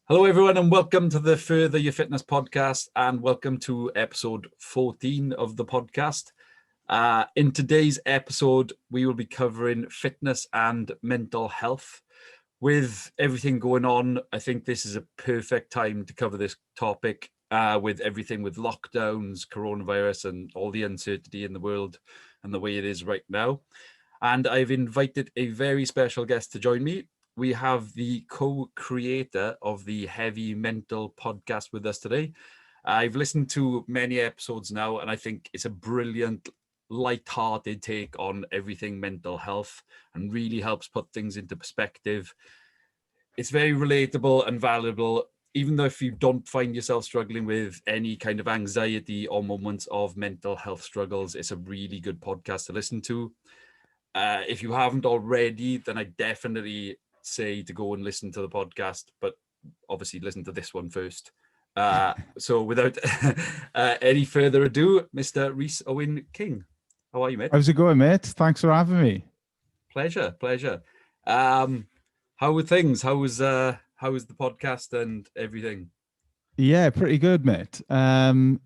Hello, everyone, and welcome to the Further Your Fitness podcast, and welcome to episode 14 of the podcast. In today's episode, we will be covering fitness and mental health. With everything going on, I think this is a perfect time to cover this topic with everything with lockdowns, coronavirus, and all the uncertainty in the world and the way it is right now. And I've invited a very special guest to join me. We have the co-creator of the Heavy Mental podcast with us today. I've listened to many episodes now, and I think it's a brilliant, light-hearted take on everything mental health and really helps put things into perspective. It's very relatable and valuable, even though if you don't find yourself struggling with any kind of anxiety or moments of mental health struggles, it's a really good podcast to listen to. If you haven't already, then I definitely say to go and listen to the podcast, but obviously listen to this one first. So without any further ado, Mr. Rhys Owen King. How are you, mate? How's it going, mate? Thanks for having me. Pleasure. How are things? How was the podcast and everything? Yeah, pretty good, mate. Can't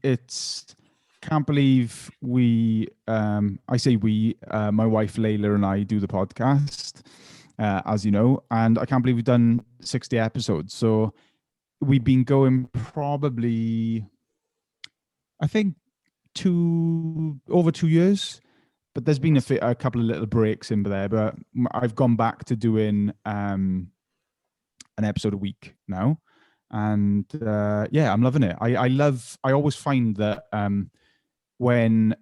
believe we, I say we, my wife Layla and I do the podcast, as you know, and I can't believe we've done 60 episodes. So we've been going probably, I think, over 2 years, but there's been a couple of little breaks in there, but I've gone back to doing an episode a week now. And yeah, I'm loving it. I always find that when,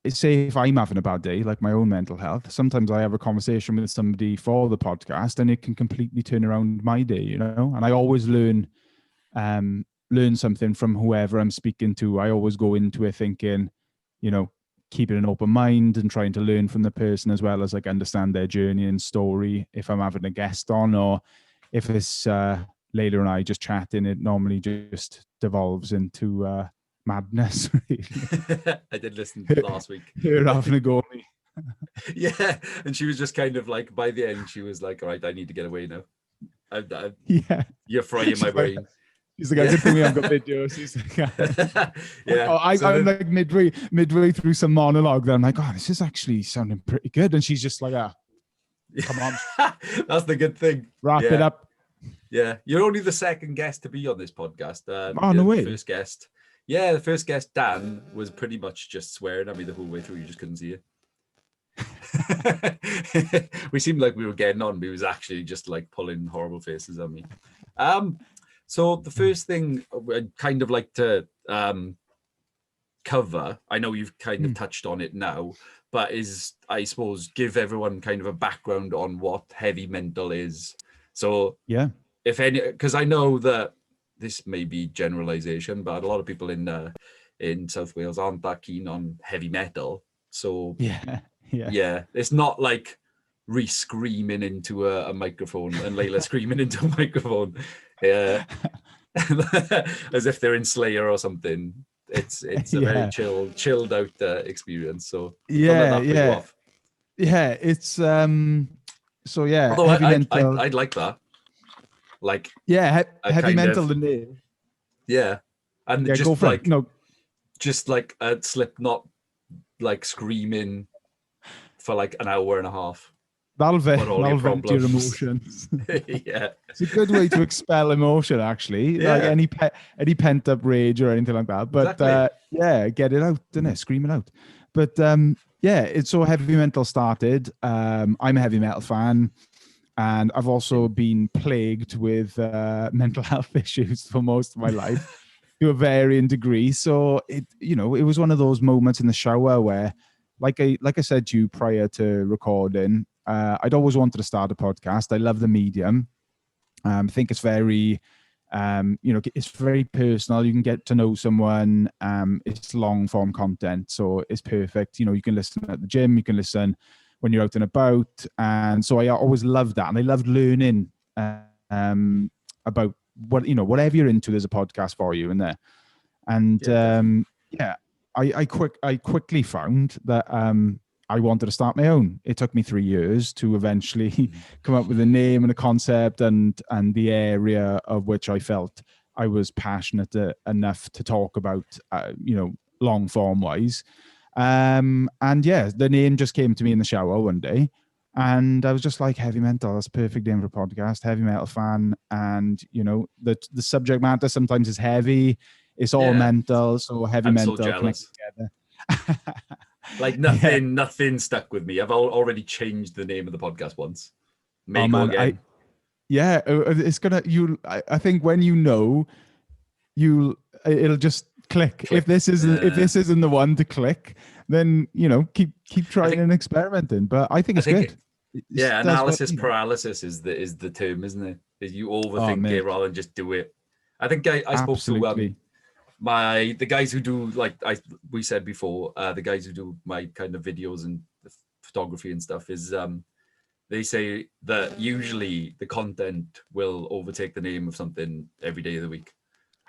say if I'm having a bad day, like my own mental health, sometimes I have a conversation with somebody for the podcast and it can completely turn around my day, you know? And I always learn something from whoever I'm speaking to. I always go into it thinking, you know, keeping an open mind and trying to learn from the person as well as like understand their journey and story. If I'm having a guest on, or if it's Layla and I just chatting, it normally just devolves into madness. Really. I did listen last week. You're having a go at me. Yeah, and she was just kind of like, by the end, she was like, all right, I need to get away now. Yeah, you're frying my brain. He's like, I good thing we haven't got videos. He's like, yeah. I'm like midway through some monologue. Then I'm like, oh, this is actually sounding pretty good. And she's just like, come on. That's the good thing. Wrap it up. Yeah, you're only the second guest to be on this podcast. No way. The first guest. Yeah, the first guest, Dan, was pretty much just swearing at me the whole way through. You just couldn't see it. We seemed like we were getting on, but he was actually just like pulling horrible faces at me. So the first thing I'd kind of like to cover, I know you've kind of touched on it now, but is, I suppose, give everyone kind of a background on what heavy mental is. So yeah, if any, because I know that this may be generalization, but a lot of people in South Wales aren't that keen on heavy metal. So yeah, it's not like Rhys screaming into a microphone and Layla screaming into a microphone, as if they're in Slayer or something. It's a very chilled out experience. So yeah, it's so yeah. Although I'd like that. Like heavy mental in there. Yeah, and just go for like just like a Slipknot, like screaming for like an hour and a half. That'll vent your emotions. Yeah, it's a good way to expel emotion, actually. Yeah. Like any pent up rage or anything like that. But exactly. Get it out, didn't it? Scream it out. But it's so heavy mental started. I'm a heavy metal fan. And I've also been plagued with mental health issues for most of my life to a varying degree. So it was one of those moments in the shower where, like I said to you prior to recording, I'd always wanted to start a podcast. I love the medium. I think it's very, it's very personal. You can get to know someone. It's long form content, so it's perfect. You know, you can listen at the gym. You can listen when you're out and about. And so I always loved that. And I loved learning about whatever you're into, there's a podcast for you in there. And I quickly found that I wanted to start my own. It took me 3 years to eventually come up with a name and a concept and the area of which I felt I was passionate enough to talk about, long form wise. And yeah, the name just came to me in the shower one day. And I was just like, heavy metal, that's a perfect name for a podcast, heavy metal fan. And, the subject matter sometimes is heavy. It's all mental. So heavy I'm mental so jealous. together. Like nothing stuck with me. I've already changed the name of the podcast once. May go again. It's gonna. I think when it'll just click. If this isn't the one to click, then keep trying and experimenting. But I think it's good. Analysis paralysis is the term, isn't it? Is you overthink it rather than just do it. I think I spoke to the guys who do, like we said before, the guys who do my kind of videos and photography and stuff, is they say that usually the content will overtake the name of something every day of the week.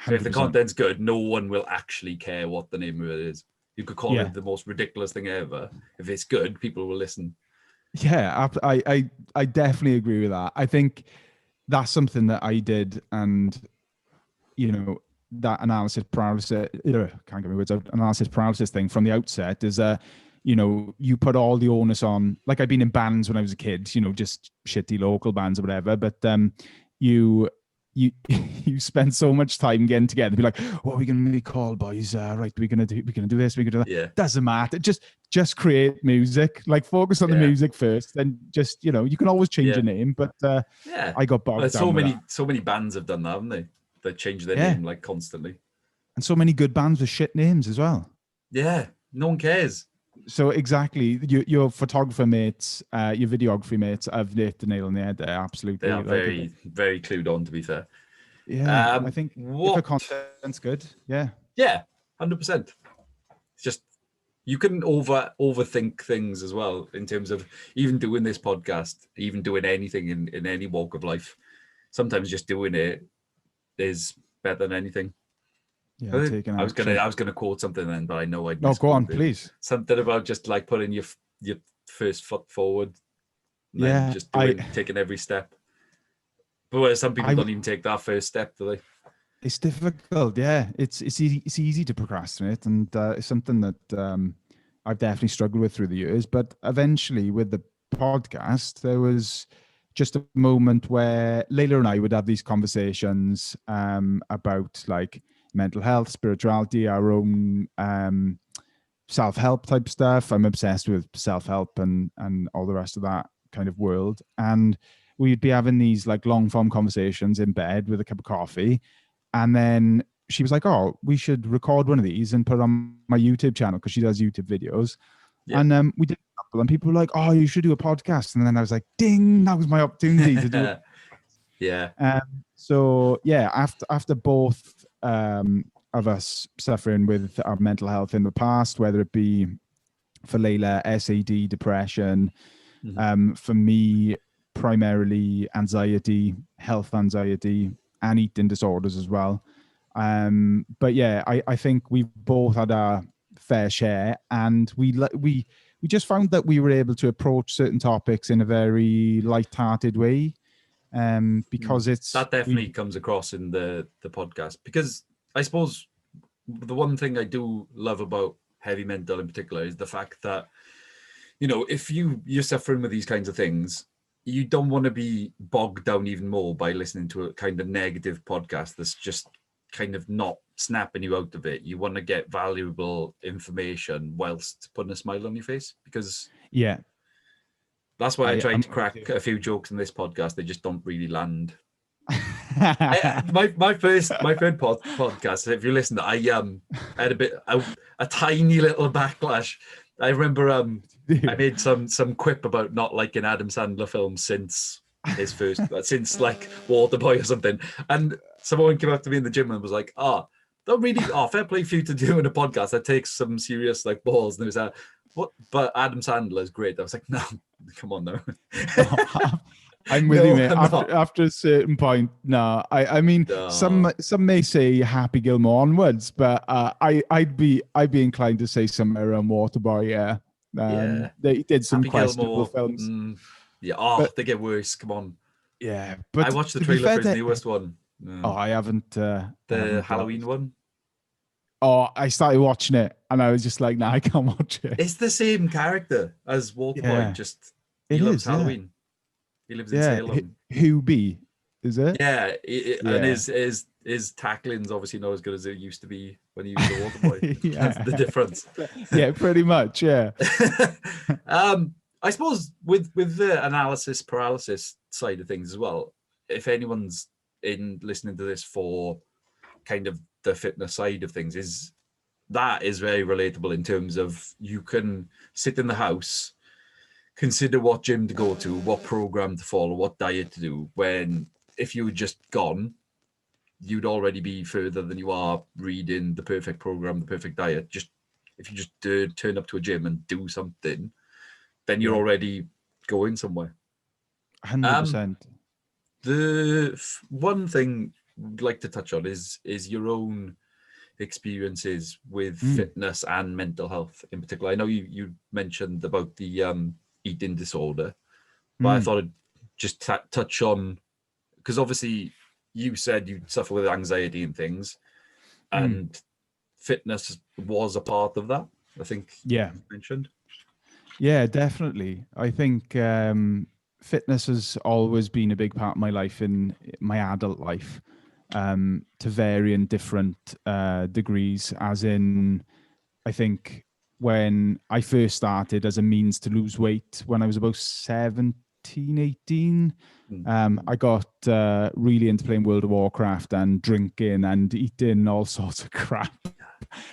So 100%. If the content's good, no one will actually care what the name of it is. You could call it the most ridiculous thing ever. If it's good, people will listen. Yeah, I definitely agree with that. I think that's something that I did, and that analysis paralysis, can't get my words out, analysis paralysis thing from the outset is you put all the onus on, like I'd been in bands when I was a kid, just shitty local bands or whatever, but you spend so much time getting together, be like, what are we gonna be called, boys? Right, we're gonna do this, we're gonna do that. Yeah. Doesn't matter. Just create music. Like focus on the music first, then just you can always change your name. But I got bogged down. So many bands have done that, haven't they? They change their name like constantly. And so many good bands with shit names as well. Yeah, no one cares. So exactly, your photographer mates, your videography mates have hit the nail on the head there. Absolutely, they are very, very clued on. To be fair, I think if the content's good, 100%. It's just you can overthink things as well in terms of even doing this podcast, even doing anything in any walk of life. Sometimes just doing it is better than anything. Yeah, I was gonna quote something then, but I know I'd. No, go on, please. Something about just like putting your first foot forward, and then just taking every step. But where some people don't even take that first step, do they? It's difficult. Yeah, it's easy to procrastinate, and it's something that I've definitely struggled with through the years. But eventually, with the podcast, there was just a moment where Layla and I would have these conversations about like mental health, spirituality, our own self-help type stuff. I'm obsessed with self-help and all the rest of that kind of world. And we'd be having these like long form conversations in bed with a cup of coffee. And then she was like, oh, we should record one of these and put it on my YouTube channel, because she does YouTube videos. Yeah. And we did a couple, and people were like, oh, you should do a podcast. And then I was like, ding, that was my opportunity to do it. Yeah. So yeah, after both of us suffering with our mental health in the past, whether it be for Layla, SAD, depression, for me, primarily anxiety, health anxiety, and eating disorders as well. But yeah, I think we've both had our fair share, and we just found that we were able to approach certain topics in a very light-hearted way. Because that definitely comes across in the podcast, because I suppose the one thing I do love about heavy mental in particular is the fact that, if you're suffering with these kinds of things, you don't want to be bogged down even more by listening to a kind of negative podcast that's just kind of not snapping you out of it. You want to get valuable information whilst putting a smile on your face, because that's why I tried to crack a few jokes in this podcast. They just don't really land. My third podcast, if you listen, I had a tiny little backlash. I remember I made some quip about not liking Adam Sandler films since his first, since like Waterboy or something. And someone came up to me in the gym and was like, fair play for you to do in a podcast that takes some serious like balls. And it was like, what? But Adam Sandler is great. I was like, no, come on now. I'm with you, mate. After a certain point, no. I mean, some may say Happy Gilmore onwards, but I'd be inclined to say somewhere around Waterboy. Yeah. They did some Happy questionable Gilmore. films, Yeah. Oh, but they get worse. Come on. yeah. I But watched the to be trailer fair for his to, newest one. oh, I haven't. I The haven't. Halloween one. Oh, I started watching it, and I was just like, nah, I can't watch it. It's the same character as Waterboy, Yeah, just he it loves is. Yeah, Halloween. He lives in yeah. Salem. Who be? Is it? Yeah, and Yeah, his tackling's obviously not as good as it used to be when he was the Waterboy. That's yeah, the difference. yeah. Pretty much. Yeah. I suppose with the analysis paralysis side of things as well, if anyone's in listening to this for kind of the fitness side of things, is that is very relatable in terms of you can sit in the house, consider what gym to go to, what program to follow, what diet to do, when if you had just gone, you'd already be further than you are reading the perfect program, the perfect diet. Just if you just turn up to a gym and do something, then you're Yeah. already going somewhere. 100%. The one thing I'd like to touch on is your own experiences with fitness and mental health in particular. I know you mentioned about the eating disorder, but I thought I'd just touch on, because obviously you said you suffer with anxiety and things, and fitness was a part of that. I think Yeah. you mentioned. Yeah, definitely. I think fitness has always been a big part of my life in my adult life, to varying different degrees. As in, I think when I first started as a means to lose weight when I was about 17, 18, I got really into playing World of Warcraft and drinking and eating all sorts of crap.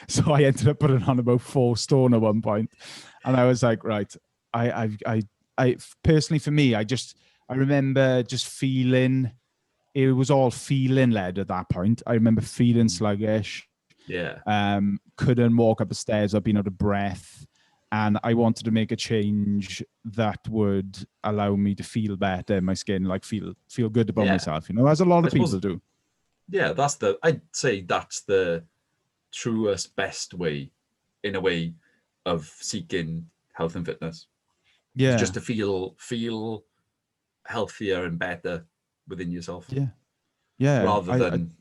So I ended up putting on about 4 stone at one point, and I was like, right, I personally, for me, I remember just feeling, it was all feeling led at that point. I remember feeling sluggish, Yeah. couldn't walk up the stairs, I'd been out of breath, and I wanted to make a change that would allow me to feel better in my skin, like feel good about Yeah. myself, as a lot I of people suppose, do. yeah, I'd say that's the truest, best way, in a way, of seeking health and fitness. It's just Yeah, to feel healthier and better within yourself, yeah, yeah. rather than,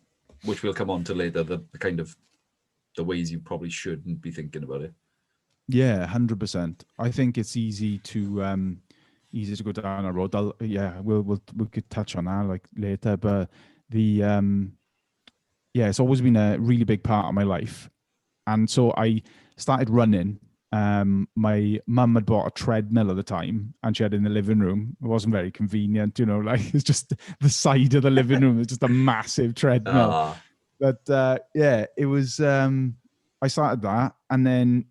which we'll come on to later, the kind of the ways you probably shouldn't be thinking about it. Yeah, 100%. I think it's easy to go down a road. Yeah, we could touch on that like later, but the yeah, it's always been a really big part of my life, and so I started running. My mum had bought a treadmill at the time, and she had it in the living room. It wasn't very convenient, like it's just the side of the living room. It's just a massive treadmill. Ah, But yeah, it was. I started that, and then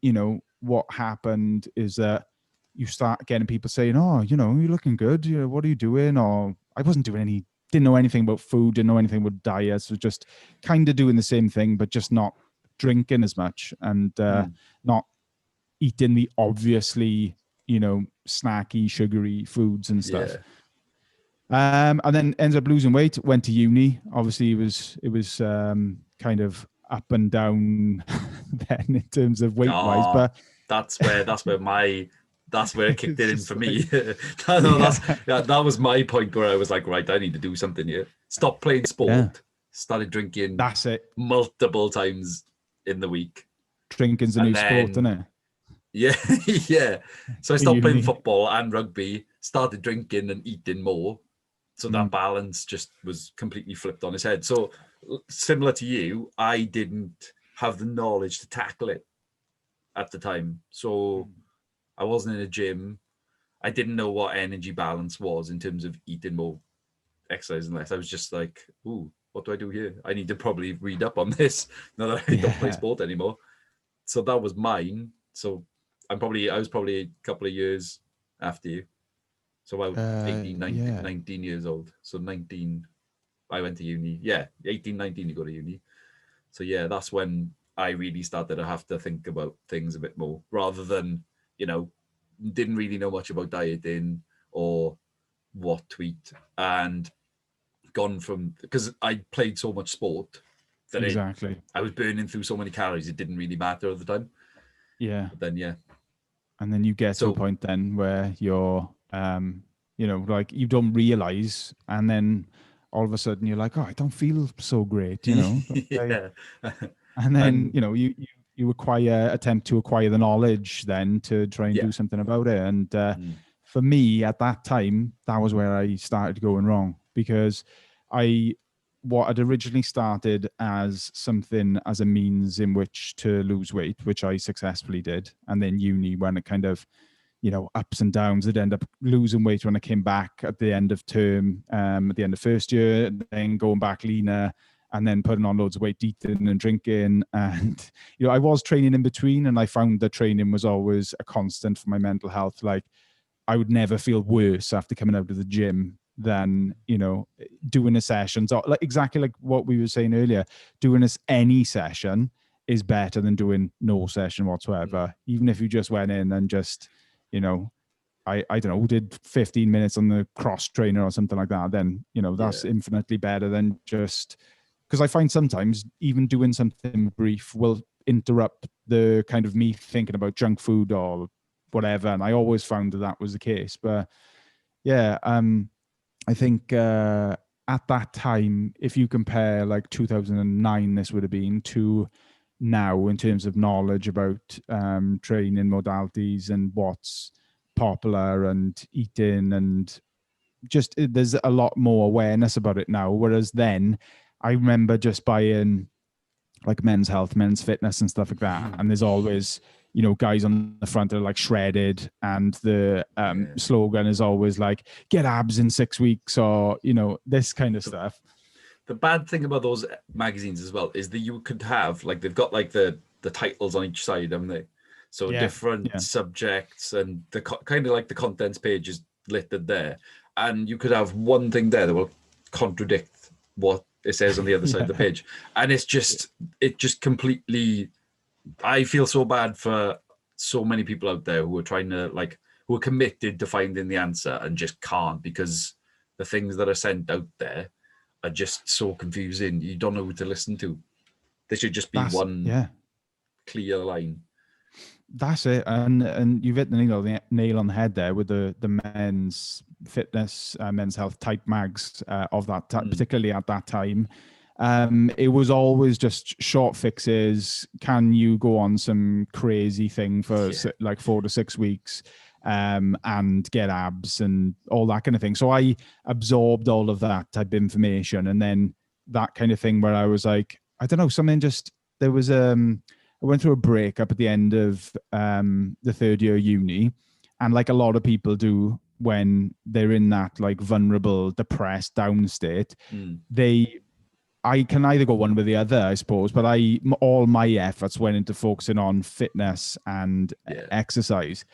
what happened is that you start getting people saying, "Oh, you're looking good. What are you doing?" Or I wasn't doing any. Didn't know anything about food. Didn't know anything about diets. Was just kind of doing the same thing, but just not drinking as much and not eating the obviously snacky, sugary foods and stuff. yeah. And then ended up losing weight. Went to uni. Obviously, it was kind of up and down then in terms of weight wise. Ah, But that's where it kicked it's in just for like, me. No, yeah, that was my point where I was like, right, I need to do something here. Stop playing yeah, sport. Started drinking that's it. multiple times in the week, Drinking's a new and sport, isn't then it? yeah, yeah. So I In stopped playing uni. football and rugby. Started drinking and eating more. So that Mm, balance just was completely flipped on its head. So similar to you, I didn't have the knowledge to tackle it at the time. So I wasn't in a gym. I didn't know what energy balance was in terms of eating more, exercising less. I was just like, ooh, what do I do here? I need to probably read up on this now that I don't play yeah. sport anymore. So that was mine. So I was probably a couple of years after you. So I was 18, 19, Yeah. 19 years old. So 19, I went to uni. Yeah, 18, 19, you go to uni. So yeah, that's when I really started to have to think about things a bit more rather than, you know, didn't really know much about dieting or what to eat, and gone from, because I played so much sport that Exactly. I was burning through so many calories, it didn't really matter at the time. Yeah. But then yeah. And then you get to a So point then where you're, like you don't realize, and then all of a sudden you're like, oh, I don't feel so great, yeah. and then And you attempt to acquire the knowledge then to try and yeah. do something about it. And Mm. for me at that time, that was where I started going wrong, because I what had originally started as something as a means in which to lose weight, which I successfully did, and then uni, when it kind of ups and downs, I'd end up losing weight when I came back at the end of term, at the end of first year, then going back leaner, and then putting on loads of weight, eating and drinking. And I was training in between, and I found that training was always a constant for my mental health. Like, I would never feel worse after coming out of the gym than doing a session. So, like, exactly like what we were saying earlier, doing any session is better than doing no session whatsoever. Even if you just went in and just I don't know, did 15 minutes on the cross trainer or something like that, then that's infinitely better than just, because I find sometimes even doing something brief will interrupt the kind of me thinking about junk food or whatever. And I always found that was the case. But yeah, I think at that time, if you compare like 2009, this would have been, to now in terms of knowledge about training modalities and what's popular and eating, and just there's a lot more awareness about it now. Whereas then, I remember just buying like Men's Health, Men's Fitness, and stuff like that, and there's always guys on the front that are like shredded, and the slogan is always like "get abs in 6 weeks," or this kind of stuff. The bad thing about those magazines as well is that you could have, like, they've got like the titles on each side, haven't they? So Yeah, different yeah, subjects, and the kind of like the contents page is listed there, and you could have one thing there that will contradict what it says on the other side of the yeah. page, and it just completely. I feel so bad for so many people out there who are trying to, like, who are committed to finding the answer and just can't, because the things that are sent out there are just so confusing. You don't know who to listen to. There should just be That's one yeah. clear line. That's it, and you've hit the nail on the head there with the men's fitness, men's health type mags of that, particularly at that time. It was always just short fixes. Can you go on some crazy thing for like 4 to 6 weeks, and get abs and all that kind of thing? So I absorbed all of that type of information, and then that kind of thing where I was like, I don't know, something just there was I went through a breakup at the end of the third year uni, and like a lot of people do when they're in that like vulnerable, depressed, down state, I can either go one with the other, I suppose. But all my efforts went into focusing on fitness and exercise.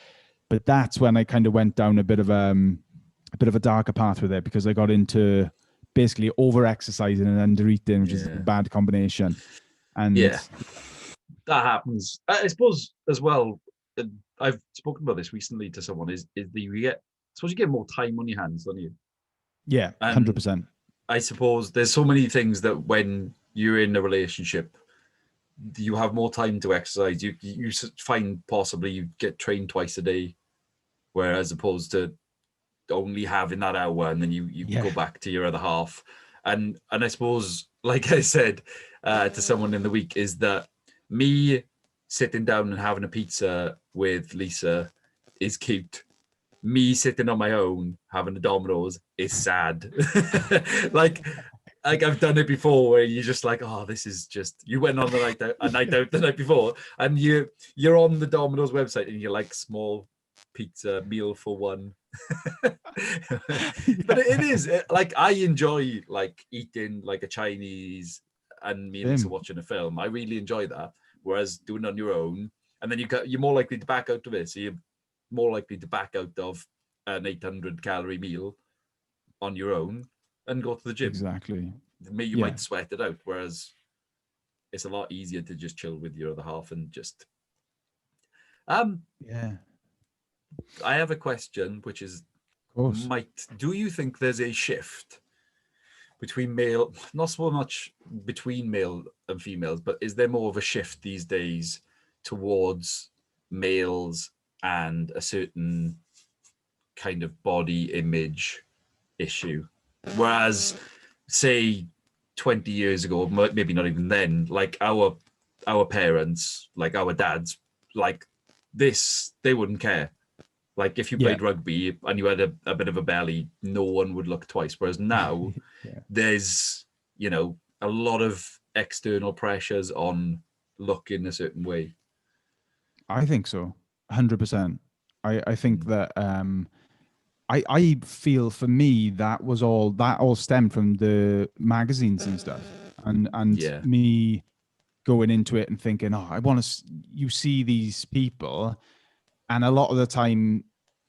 But that's when I kind of went down a bit of a darker path with it, because I got into basically over exercising and under eating, which is a bad combination. And that happens. I suppose as well. I've spoken about this recently to someone. Is that I suppose you get more time on your hands, don't you? yeah, And 100%. I suppose there's so many things that when you're in a relationship, you have more time to exercise. You find possibly you get trained twice a day, whereas opposed to only having that hour, and then you go back to your other half. And I suppose, like I said to someone in the week, is that me sitting down and having a pizza with Lisa is cute. Me sitting on my own having a Domino's is sad. like I've done it before, where you're just like, oh, this is just, you went on a night out the night before, and you're on the Domino's website, and you're like, small pizza meal for one. But it is like, I enjoy like eating like a Chinese and me and Lisa watching a film. I really enjoy that. Whereas doing it on your own, and then you're more likely to back out of it. So you're more likely to back out of an 800 calorie meal on your own and go to the gym. Exactly. Maybe you might sweat it out, whereas it's a lot easier to just chill with your other half and just. I have a question, which is, do you think there's a shift between male, not so much between male and females, but is there more of a shift these days towards males and a certain kind of body image issue. Whereas, say, 20 years ago, maybe not even then, like our parents, like our dads, like this, they wouldn't care. Like if you Yeah. played rugby and you had a bit of a belly, no one would look twice. Whereas now Yeah. there's, a lot of external pressures on looking a certain way. I think so. 100%. I think that I feel for me that all stemmed from the magazines and stuff, and Yeah. me going into it and thinking, oh, I want to. You see these people, and a lot of the time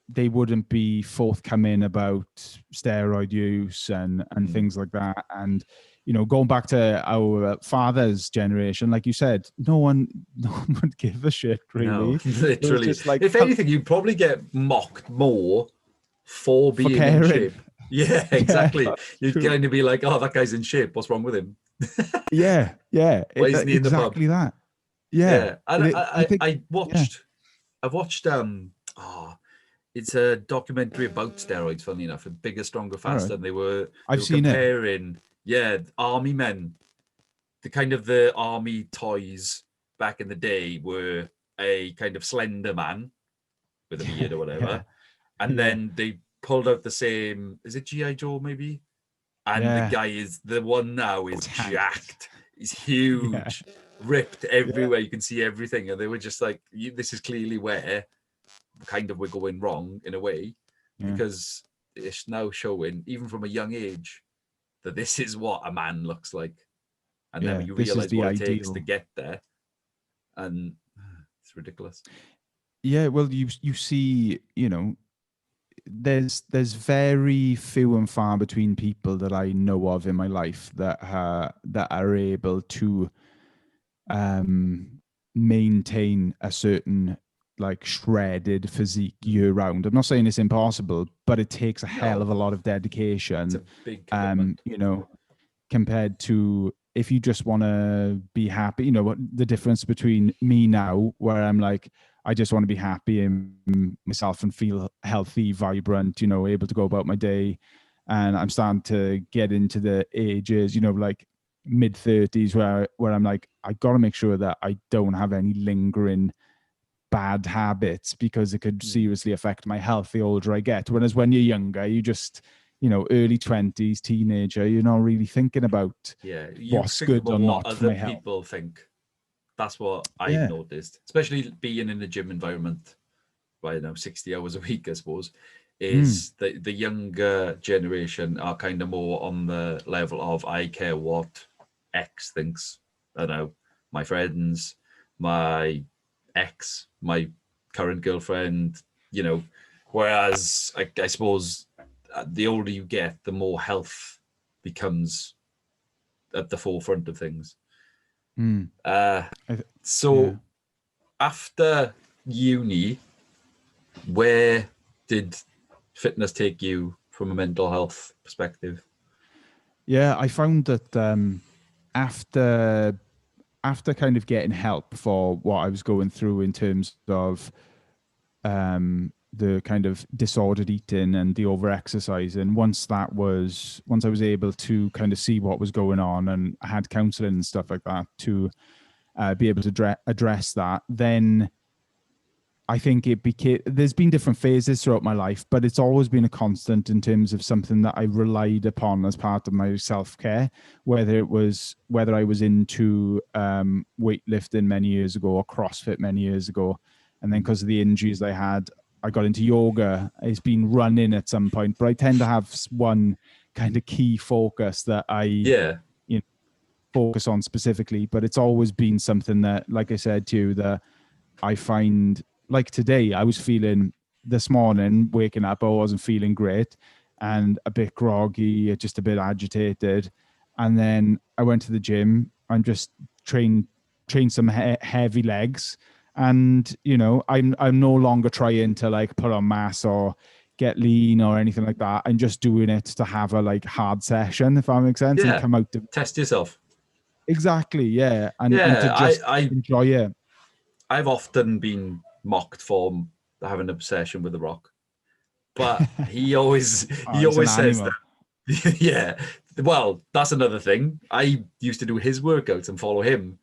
they wouldn't be forthcoming about steroid use and things like that. And going back to our father's generation, like you said, no one would give a shit No, really. It was literally. just like, If anything, you'd probably get mocked more for for being in caring. shape. Yeah, Yeah, exactly. that's You'd true. kind of be like, "Oh, that guy's in shape. What's wrong with him? Yeah, yeah, Why isn't he in the pub?" exactly that. Yeah, Yeah, and and I think, yeah, I've watched it's a documentary about steroids. Funny enough, Bigger, Stronger, all right, Faster. And they I've were seen it. comparing, army men. The army toys back in the day were a kind of slender man with a beard or Yeah, whatever, and yeah, then they pulled out the same. Is it GI Joe maybe? And the yeah. guy is the one now is Tanked. jacked. He's Yeah, huge, ripped yeah, everywhere. You can see everything, and they were just like, "This is clearly where kind of we're going wrong in a way, yeah, because it's now showing even from a young age that this is what a man looks like." And then yeah. when you This is realize the what it takes to ideal. get there, and it's ridiculous. Yeah, well, you see, there's very few and far between people that I know of in my life that are able to um maintain a certain like shredded physique year round. I'm not saying it's impossible, but it takes a hell of No, a lot of it's dedication. a big commitment. Compared to if you just want to be happy, what the difference between me now, where I'm like, I just want to be happy in myself and feel healthy, vibrant, able to go about my day. And I'm starting to get into the ages, like mid 30s, where I'm like, I got to make sure that I don't have any lingering bad habits because it could seriously affect my health the older I get. Whereas when you're younger, you just, early 20s, teenager, you're not really thinking about You what's think good about or what not for other my health. people think. That's what I've Yeah. noticed, especially being in the gym environment. By now 60 hours a week, I suppose, Mm. is the younger generation are kind of more on the level of I care what X thinks. I don't know, my friends, my ex, my current girlfriend, whereas I suppose the older you get, the more health becomes at the forefront of things. Mm. Uh, Yeah. so after uni, where did fitness take you from a mental health perspective? Yeah. I found that after kind of getting help for what I was going through in terms of the kind of disordered eating and the over exercising, once I was able to kind of see what was going on and I had counseling and stuff like that to be able to address that, then I think it became, there's been different phases throughout my life, but it's always been a constant in terms of something that I relied upon as part of my self-care, whether I was into weightlifting many years ago or CrossFit many years ago. And then because of the injuries I had, I got into yoga. It's been running at some point, but I tend to have one kind of key focus that I Yeah. focus on specifically, but it's always been something that, like I said to you, that I find, like today, I was feeling this morning, waking up, I wasn't feeling great and a bit groggy, just a bit agitated. And then I went to the gym and just trained some heavy legs. And, I'm no longer trying to like put on mass or get lean or anything like that. I'm just doing it to have a like hard session, if that makes sense, and Yeah. come out to Test yourself. exactly, yeah. And to Yeah. just enjoy it. I've often been mocked for have an obsession with The Rock, but he always Oh, he's an says animal. that. Yeah. Well, that's another thing. I used to do his workouts and follow him.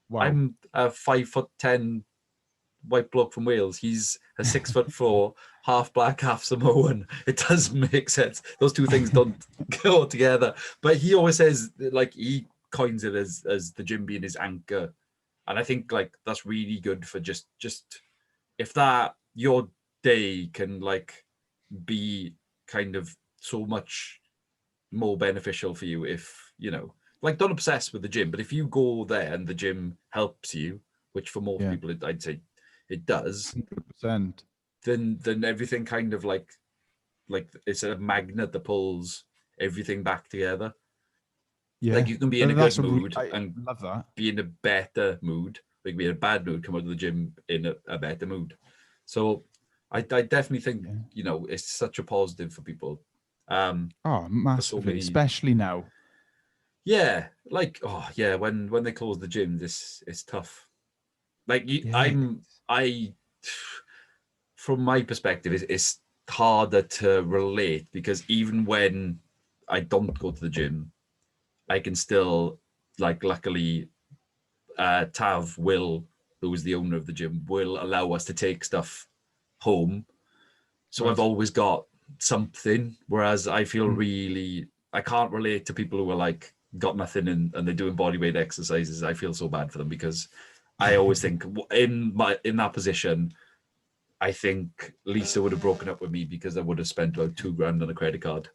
Wow. I'm a 5'10" white bloke from Wales. He's a 6'4", half black, half Samoan. It does make sense. Those two things don't go together. But he always says, like, he coins it as the gym being his anchor, and I think like that's really good for just if that your day can like be kind of so much more beneficial for you if like don't obsess with the gym, but if you go there and the gym helps you, which for most Yeah. people I'd say it does, 100%. then everything kind of like it's a magnet that pulls everything back together. Yeah. Like you can be in a good mood I and love that. be in a better mood, like be in a bad mood, come out of the gym in a better mood. So I definitely think it's such a positive for people, Oh, for so massively, many. especially now. Yeah, like when they close the gym, this is tough. Like Yeah. I from my perspective, it's harder to relate because even when I don't go to the gym, I can still, like, luckily, Tav will, who is the owner of the gym, will allow us to take stuff home. So I've Right. always got something. Whereas I feel Mm. really, I can't relate to people who are like got nothing and they're doing bodyweight exercises. I feel so bad for them because I always think in that position, I think Lisa would have broken up with me because I would have spent about $2,000 on a credit card.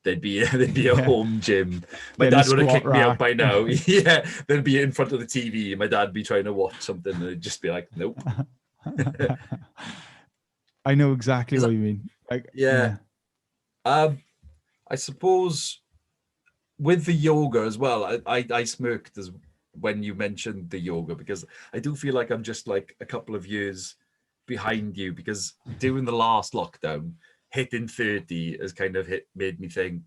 There'd be a Yeah. home gym. My Getting a dad would have squat kicked me out rack. by now. Yeah, they'd be in front of the TV, and my dad'd be trying to watch something, and it'd just be like, nope. I know exactly what you mean. Like, Yeah, yeah. I suppose with the yoga as well. I smirked as when you mentioned the yoga because I do feel like I'm just like a couple of years behind you because during the last lockdown, hitting 30 has kind of made me think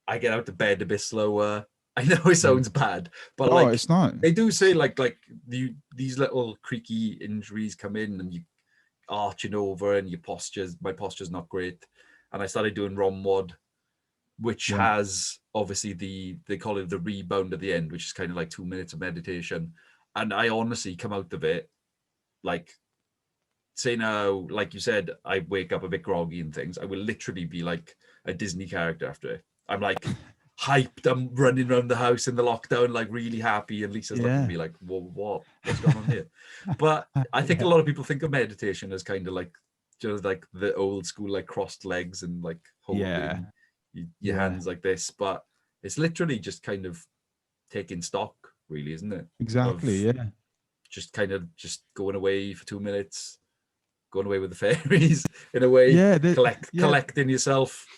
I get out of bed a bit slower. I know it Mm. sounds bad, but Oh, like it's not. they do say like these little creaky injuries come in and you arching over and my posture's not great. And I started doing ROMWOD, which Yeah. has obviously they call it the rebound at the end, which is kind of like 2 minutes of meditation. And I honestly come out of it like, say now, like you said, I wake up a bit groggy and things. I will literally be like a Disney character after it. I'm like hyped. I'm running around the house in the lockdown, like really happy. And Lisa's looking at Yeah. me like, "Well, what's going on here?" But I think a Yeah. lot of people think of meditation as kind of like just like the old school, like crossed legs and like Yeah. holding your Yeah. hands like this. But it's literally just kind of taking stock, really, isn't it? Exactly. Of Yeah. just kind of just going away for 2 minutes, going away with the fairies in a way, Yeah. Yeah. collecting yourself.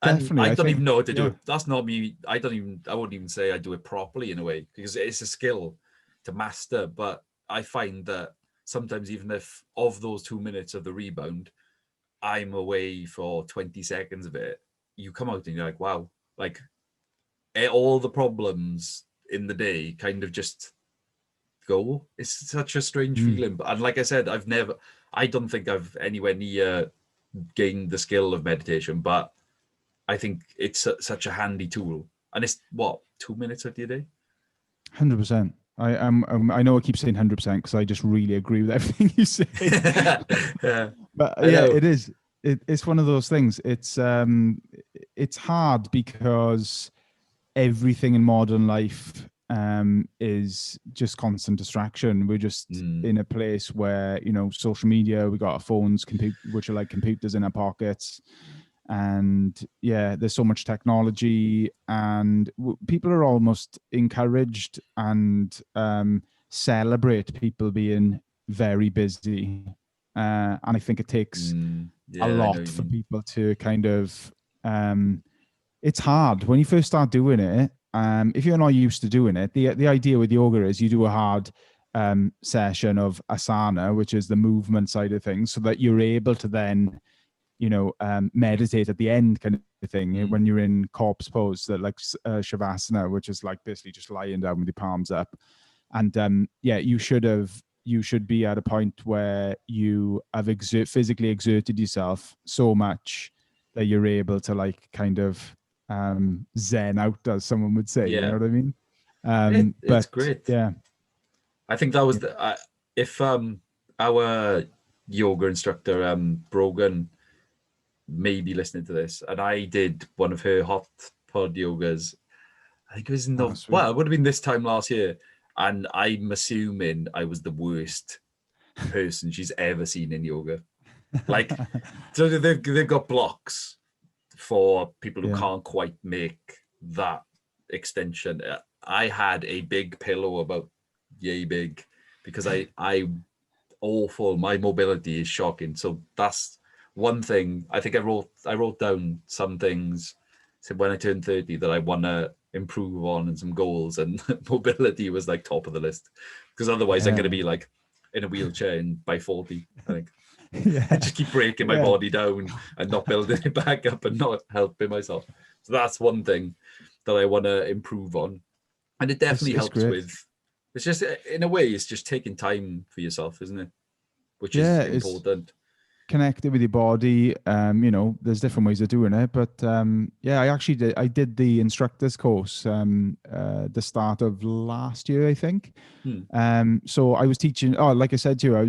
And Definitely. I I don't even think. know how to do Yeah. it. That's not me. I wouldn't even say I do it properly in a way because it's a skill to master. But I find that sometimes, even if of those 2 minutes of the rebound, I'm away for 20 seconds of it, you come out and you're like, wow, like all the problems in the day kind of just go. It's such a strange Mm. feeling. And like I said, I don't think I've anywhere near gained the skill of meditation, but I think it's such a handy tool. And it's what, 2 minutes of your day? 100%. I know I keep saying 100% because I just really agree with everything you say. Yeah, But I yeah, know. it is. It's one of those things. It's hard because everything in modern life is just constant distraction. We're just in a place where social media. We got our phones, which are like computers in our pockets, and yeah, there's so much technology, and people are almost encouraged and celebrate people being very busy, and I think it takes a Yeah, I know what lot you for mean. people to kind of it's hard when you first start doing it. If you're not used to doing it, the idea with yoga is you do a hard session of asana, which is the movement side of things, so that you're able to then meditate at the end, kind of thing, when you're in corpse pose, that like shavasana, which is like basically just lying down with your palms up. And yeah, you should have you should be at a point where you have physically exerted yourself so much that you're able to like kind of zen out, as someone would say. You know Yeah, what I mean? it's But great. yeah, I think that was if our yoga instructor Brogan may be listening to this, and I did one of her hot pod yogas. I think it was sweet. well, it would have been this time last year, and I'm assuming I was the worst person she's ever seen in yoga. Like, so they've got blocks for people who Yeah. can't quite make that extension. I had a big pillow about yay big because I awful. My mobility is shocking. So that's one thing. I think I wrote down some things. So when I turned 30 that I want to improve on and some goals, and mobility was like top of the list because otherwise I'm going to be like in a wheelchair by 40. I think. I Yeah. just keep breaking my body down and not building it back up and not helping myself. So that's one thing that I want to improve on. And it definitely It's helps great. with, it's just, in a way, it's just taking time for yourself, isn't it? Which is Yeah, it's important. connected with your body. There's different ways of doing it, but I did the instructor's course the start of last year, I think. So I was teaching, like I said to you, I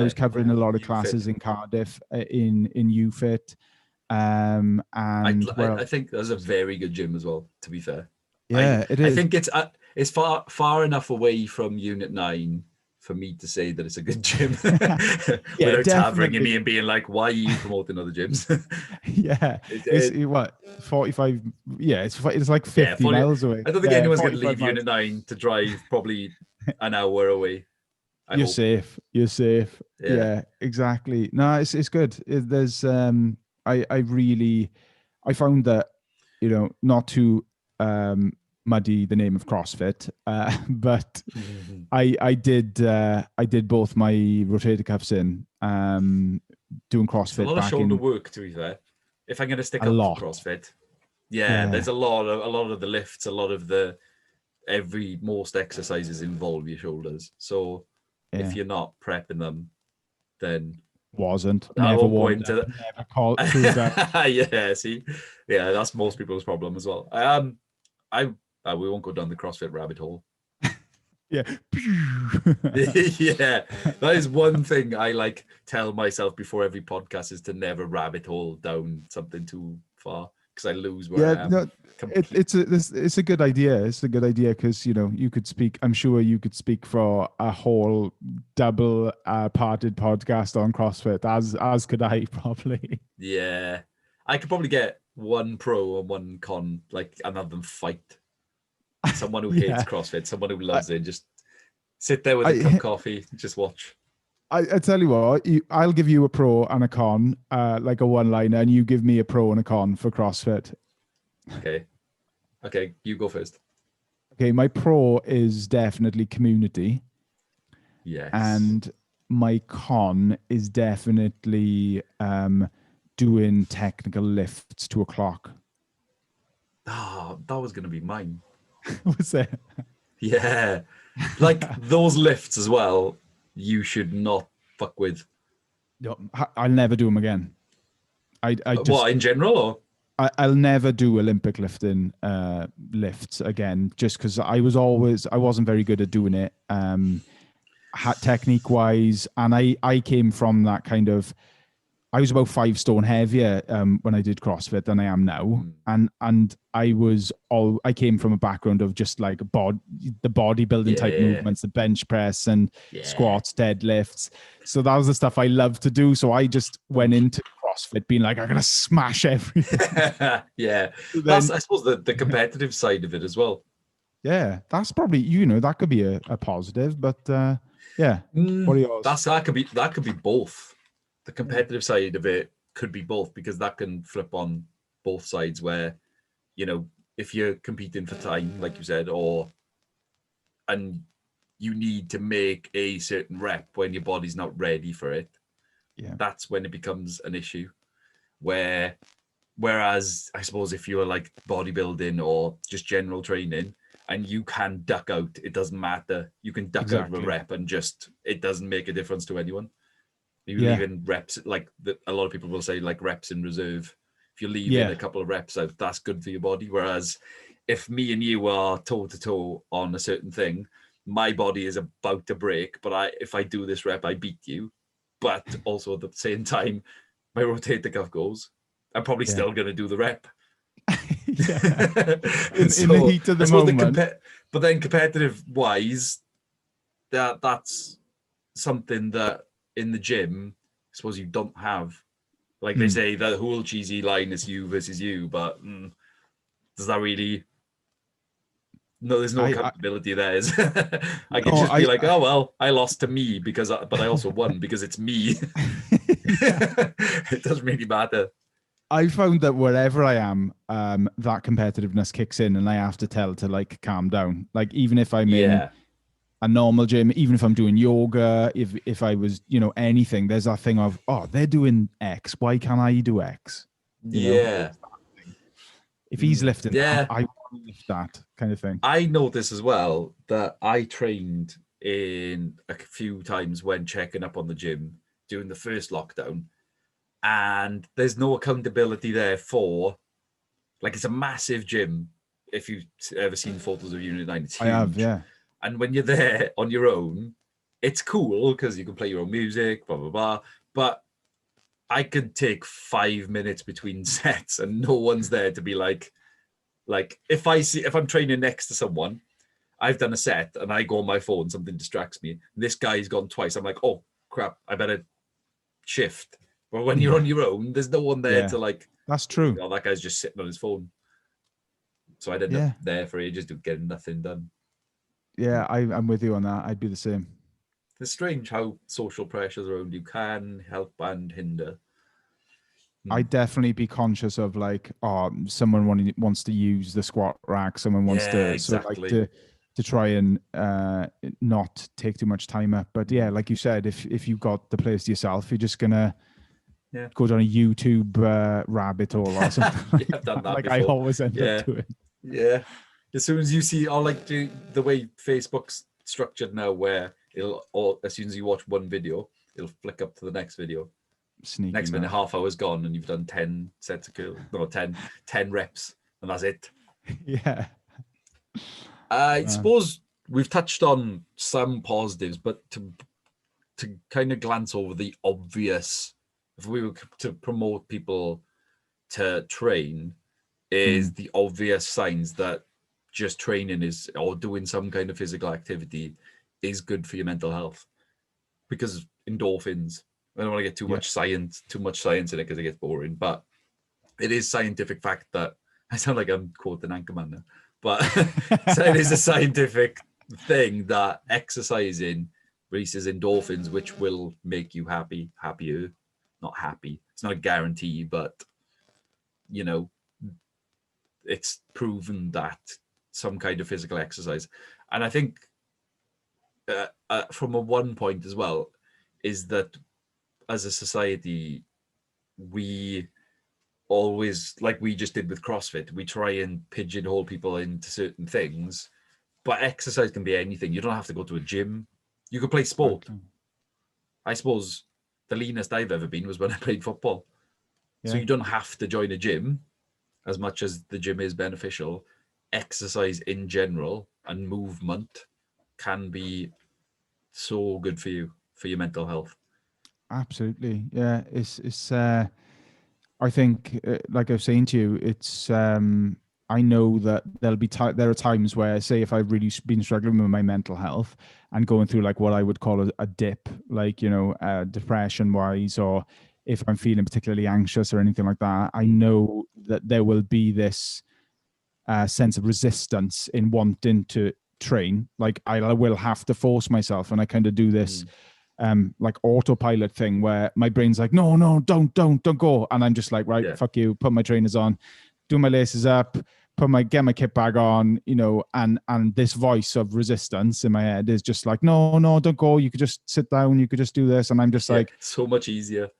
was covering a lot of classes in Cardiff in UFit. I think there's a very good gym as well, to be fair. It I is. think it's far enough away from Unit 9 for me to say that it's a good gym without Tav ringing me and being like, why are you promoting other gyms? Yeah. It's what, 45? Yeah, it's like 50 miles away. I don't think anyone's going to 45 leave miles. Unit 9 to drive probably an hour away. You're safe. You're safe. Yeah. Yeah, exactly. No, it's good. There's I found that, not to muddy the name of CrossFit, but I did both my rotator cuffs in doing CrossFit. It's a lot of shoulder work, to be fair. If I'm going to stick up for CrossFit, there's a lot of the lifts, a lot of the most exercises involve your shoulders. So if you're not prepping them, then never warmed up, never called crewed up. That's most people's problem as well. We won't go down the CrossFit rabbit hole. Yeah. Yeah, that is one thing I like tell myself before every podcast is to never rabbit hole down something too far because I lose where I am. No, it's a good idea. It's a good idea because you could speak. I'm sure you could speak for a whole double parted podcast on CrossFit, as could I probably. Yeah, I could probably get one pro and one con, like, and have them fight. Someone who hates CrossFit, someone who loves it, just sit there with a cup of coffee, just watch. I tell you what, I'll give you a pro and a con, like a one-liner, and you give me a pro and a con for CrossFit. Okay, you go first. Okay, my pro is definitely community. Yes. And my con is definitely doing technical lifts to a clock. Oh, that was going to be mine. Was it? Yeah. Like those lifts as well, you should not fuck with. No, I'll never do them again. I just, what, in general, or? I'll never do Olympic lifting lifts again, just because I wasn't very good at doing it technique wise. And I came from that kind of, I was about 5 stone heavier when I did CrossFit than I am now. And I came from a background of just like the bodybuilding type movements, the bench press and squats, deadlifts. So that was the stuff I loved to do. So I just went into CrossFit being like, I'm going to smash everything. Yeah. That's, I suppose, the competitive side of it as well. Yeah. That's probably, that could be a positive, but yeah. What are yours? That could be both. The competitive side of it could be both, because that can flip on both sides where, if you're competing for time, like you said, and you need to make a certain rep when your body's not ready for it, that's when it becomes an issue. Whereas I suppose if you're like bodybuilding or just general training and you can duck out. It doesn't matter. You can duck out of a Exactly. rep and just, it doesn't make a difference to anyone. You Yeah. leave in reps, like a lot of people will say, like reps in reserve. If you leave in Yeah. a couple of reps out, that's good for your body. Whereas if me and you are toe to toe on a certain thing, my body is about to break, but if I do this rep, I beat you. But also at the same time, my rotator cuff goes. I'm probably Yeah. still going to do the rep. Yeah. So In the heat of the I suppose moment. but then competitive wise, that's something that in the gym, I suppose you don't have. Like they say, the whole cheesy line is you versus you, but does that really? No, there's no I accountability there. I could no, just be like, oh well, I lost to me but I also won because it's me. It doesn't really matter. I found that wherever I am, that competitiveness kicks in, and I have to tell to like calm down. Like even if I'm in Yeah, a normal gym, even if I'm doing yoga, if I was, anything, there's that thing of, oh, they're doing X, why can't I do X? yeah, If he's lifting that, yeah. I want to lift that kind of thing. I noticed as well that I trained in a few times when checking up on the gym during the first lockdown, and there's no accountability there for, like, it's a massive gym. If you've ever seen photos of Unit 9, it's I have, huge. yeah. And when you're there on your own, it's cool because you can play your own music, blah, blah, blah. But I could take 5 minutes between sets and no one's there to be like if I'm training next to someone, I've done a set and I go on my phone, something distracts me. This guy's gone twice. I'm like, oh crap, I better shift. But when you're Yeah. on your own, there's no one there Yeah. to like, That's true. oh, that guy's just sitting on his phone. So I'd end up Yeah. there for ages getting nothing done. Yeah, I'm with you on that. I'd be the same. It's strange how social pressures around you can help and hinder. I definitely be conscious of like, oh, someone wants to use the squat rack. Someone wants Yeah, to sort of like exactly. to try and not take too much time up. But yeah, like you said, if you've got the place to yourself, you're just gonna go down a YouTube rabbit hole or something. Yeah, I've done that like before. I always end Yeah. up doing. Yeah. As soon as you see, or like the way Facebook's structured now, where or as soon as you watch one video, it'll flick up to the next video. Sneaky Next minute, man. half hour's gone, and you've done 10 sets of curls, no, 10 reps, and that's it. Yeah. I suppose we've touched on some positives, but to kind of glance over the obvious, if we were to promote people to train, is the obvious signs that just training is, or doing some kind of physical activity is good for your mental health, because endorphins, I don't want to get too much science in it because it gets boring, but it is scientific fact that, I sound like I'm quoting Anchorman now, but so it is a scientific thing that exercising releases endorphins, which will make you happier, not happy. It's not a guarantee, but it's proven that some kind of physical exercise. And I think from a one point as well, is that as a society, we always, like we just did with CrossFit, we try and pigeonhole people into certain things, but exercise can be anything. You don't have to go to a gym. You could play sport. Exactly. I suppose the leanest I've ever been was when I played football. Yeah. So you don't have to join a gym. As much as the gym is beneficial, exercise in general and movement can be so good for you, for your mental health. Absolutely. Yeah. It's I think, like I was saying to you, it's I know that there are times where, say, if I've really been struggling with my mental health and going through like what I would call a dip, like depression wise, or if I'm feeling particularly anxious or anything like that, I know that there will be this sense of resistance in wanting to train. Like I will have to force myself, and I kind of do this like autopilot thing where my brain's like, no, don't go, and I'm just like, right, fuck you, put my trainers on, do my laces up, get my kit bag on, and this voice of resistance in my head is just like, no, don't go, you could just sit down, you could just do this, and I'm just like, so much easier.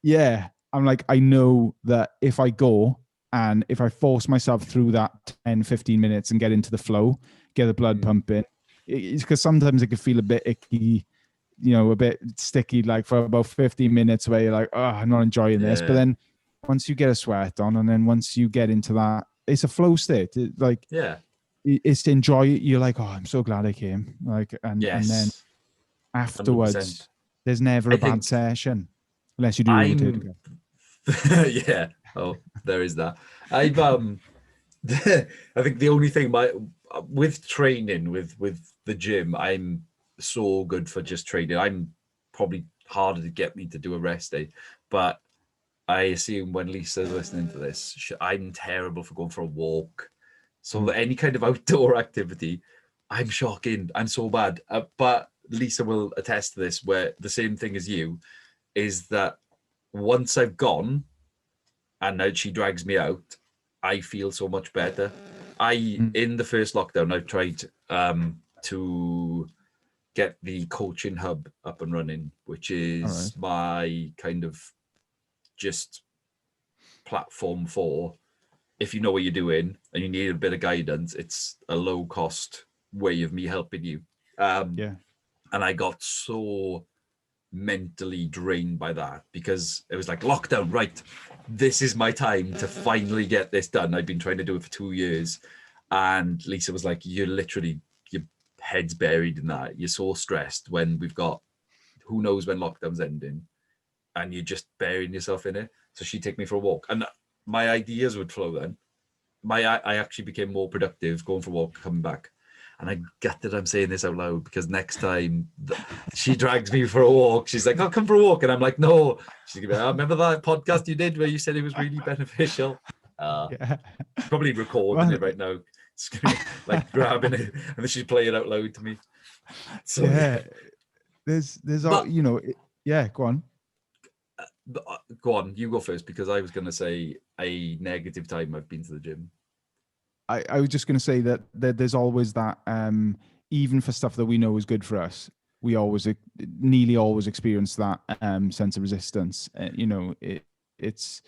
Yeah, I'm like, I know that if I go And if I force myself through that 10, 15 minutes and get into the flow, get the blood pumping, it's because sometimes it can feel a bit icky, a bit sticky, like for about 15 minutes where you're like, oh, I'm not enjoying this. But then once you get a sweat on, and then once you get into that, it's a flow state. It's enjoy. You're like, oh, I'm so glad I came. Like, and then afterwards, 100%. there's never I a bad think session unless you do the rotator I'm cuff. yeah. Oh, there is that. I've I think the only thing with training with the gym, I'm so good for just training. I'm probably harder to get me to do a rest day, but I assume when Lisa's listening to this, I'm terrible for going for a walk. So any kind of outdoor activity, I'm shocking. I'm so bad. But Lisa will attest to this, where the same thing as you is that once I've gone and now she drags me out, I feel so much better. In the first lockdown, I tried to get the coaching hub up and running, which is my kind of just platform for if you know what you're doing and you need a bit of guidance, it's a low cost way of me helping you. And I got so mentally drained by that because it was like lockdown, right? This is my time to finally get this done. I've been trying to do it for 2 years. And Lisa was like, you're literally, your head's buried in that. You're so stressed when we've got, who knows when lockdown's ending, and you're just burying yourself in it. So she'd take me for a walk. And my ideas would flow then. I actually became more productive going for a walk, coming back. And I get that I'm saying this out loud because next time she drags me for a walk, she's like, I'll come for a walk. And I'm like, no. She's going to be, oh, remember that podcast you did where you said it was really beneficial? She's probably recording it right now. It's going to be like grabbing it and then she's playing it out loud to me. So, There's all, go on. Go on, you go first because I was going to say a negative time I've been to the gym. I was just going to say that there's always that, even for stuff that we know is good for us, we nearly always experience that sense of resistance. It's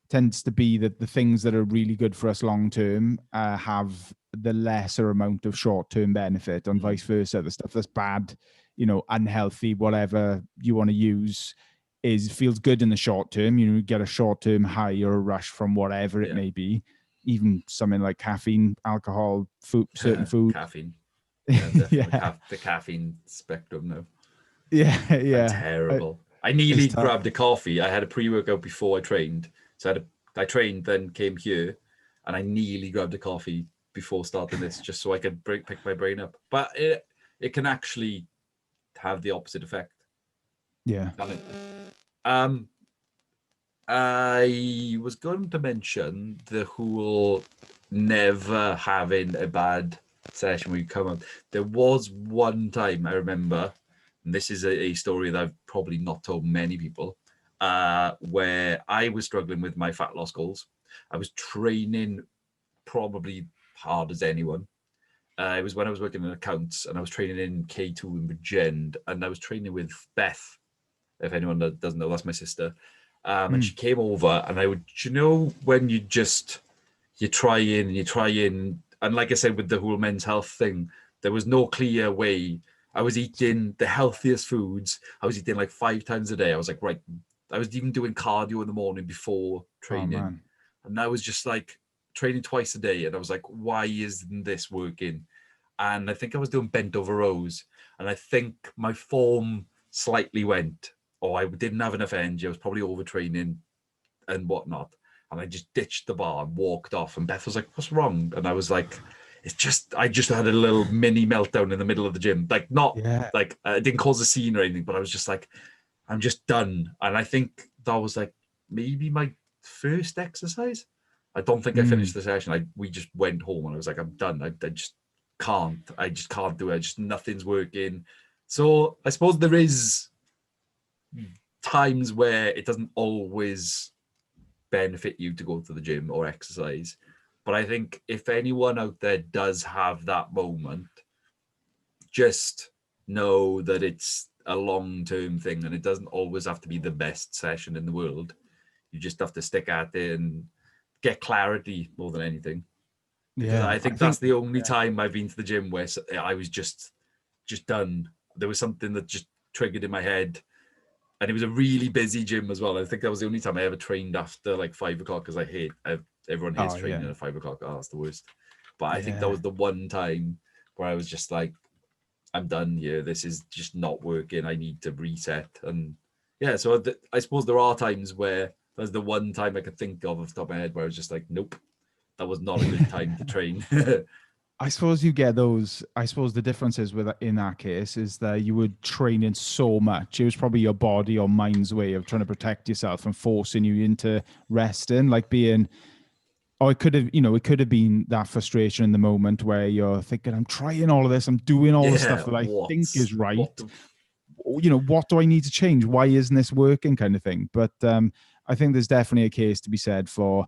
tends to be that the things that are really good for us long term have the lesser amount of short term benefit, and vice versa. The stuff that's bad, unhealthy, whatever you want to use, feels good in the short term. You get a short term high or a rush from whatever it may be. Even something like caffeine, alcohol, food, certain food. Caffeine. Yeah, definitely. The caffeine spectrum now. Yeah. Terrible. I nearly grabbed a coffee. I had a pre-workout before I trained. So I trained, then came here, and I nearly grabbed a coffee before starting this just so I could pick my brain up. But it can actually have the opposite effect. Yeah. I was going to mention the whole never having a bad session when you come up. There was one time I remember, and this is a story that I've probably not told many people, where I was struggling with my fat loss goals. I was training probably hard as anyone. It was when I was working in accounts and I was training in K2 in Bridgend, and I was training with Beth. If anyone doesn't know, that's my sister. And she came over and I would, when you try in, and like I said, with the whole men's health thing, there was no clear way. I was eating the healthiest foods. I was eating like 5 times a day. I was like, right. I was even doing cardio in the morning before training. And I was just like training twice a day. And I was like, why isn't this working? And I think I was doing bent over rows. And I think my form slightly went. Or I didn't have enough energy. I was probably overtraining and whatnot. And I just ditched the bar and walked off. And Beth was like, what's wrong? And I was like, I just had a little mini meltdown in the middle of the gym. Like, like it didn't cause a scene or anything, but I was just like, I'm just done. And I think that was like maybe my first exercise. I don't think I finished the session. We just went home and I was like, I'm done. I just can't do it. Nothing's working. So I suppose there is times where it doesn't always benefit you to go to the gym or exercise. But I think if anyone out there does have that moment, just know that it's a long-term thing and it doesn't always have to be the best session in the world. You just have to stick at it and get clarity more than anything. Because Yeah, I I think that's think the only time I've been to the gym where I was just done. There was something that just triggered in my head, and it was a really busy gym as well. I think that was the only time I ever trained after like 5 o'clock, because everyone hates oh training yeah, at 5 o'clock. Oh, that's the worst. But I think that yeah. was the one time where I was just like, I'm done here. This is just not working. I need to reset. And yeah, so I suppose there are times where there's the one time I could think of off the top of my head where I was just like, nope, that was not a good time to train. I suppose you get those. I suppose the difference is with in that case is that you were training so much. It was probably your body or mind's way of trying to protect yourself and forcing you into resting, like being. Or it could have, it could have been that frustration in the moment where you're thinking, I'm trying all of this, I'm doing all the stuff Yeah, that I think is right. what the, What do I need to change? Why isn't this working? Kind of thing. But I think there's definitely a case to be said for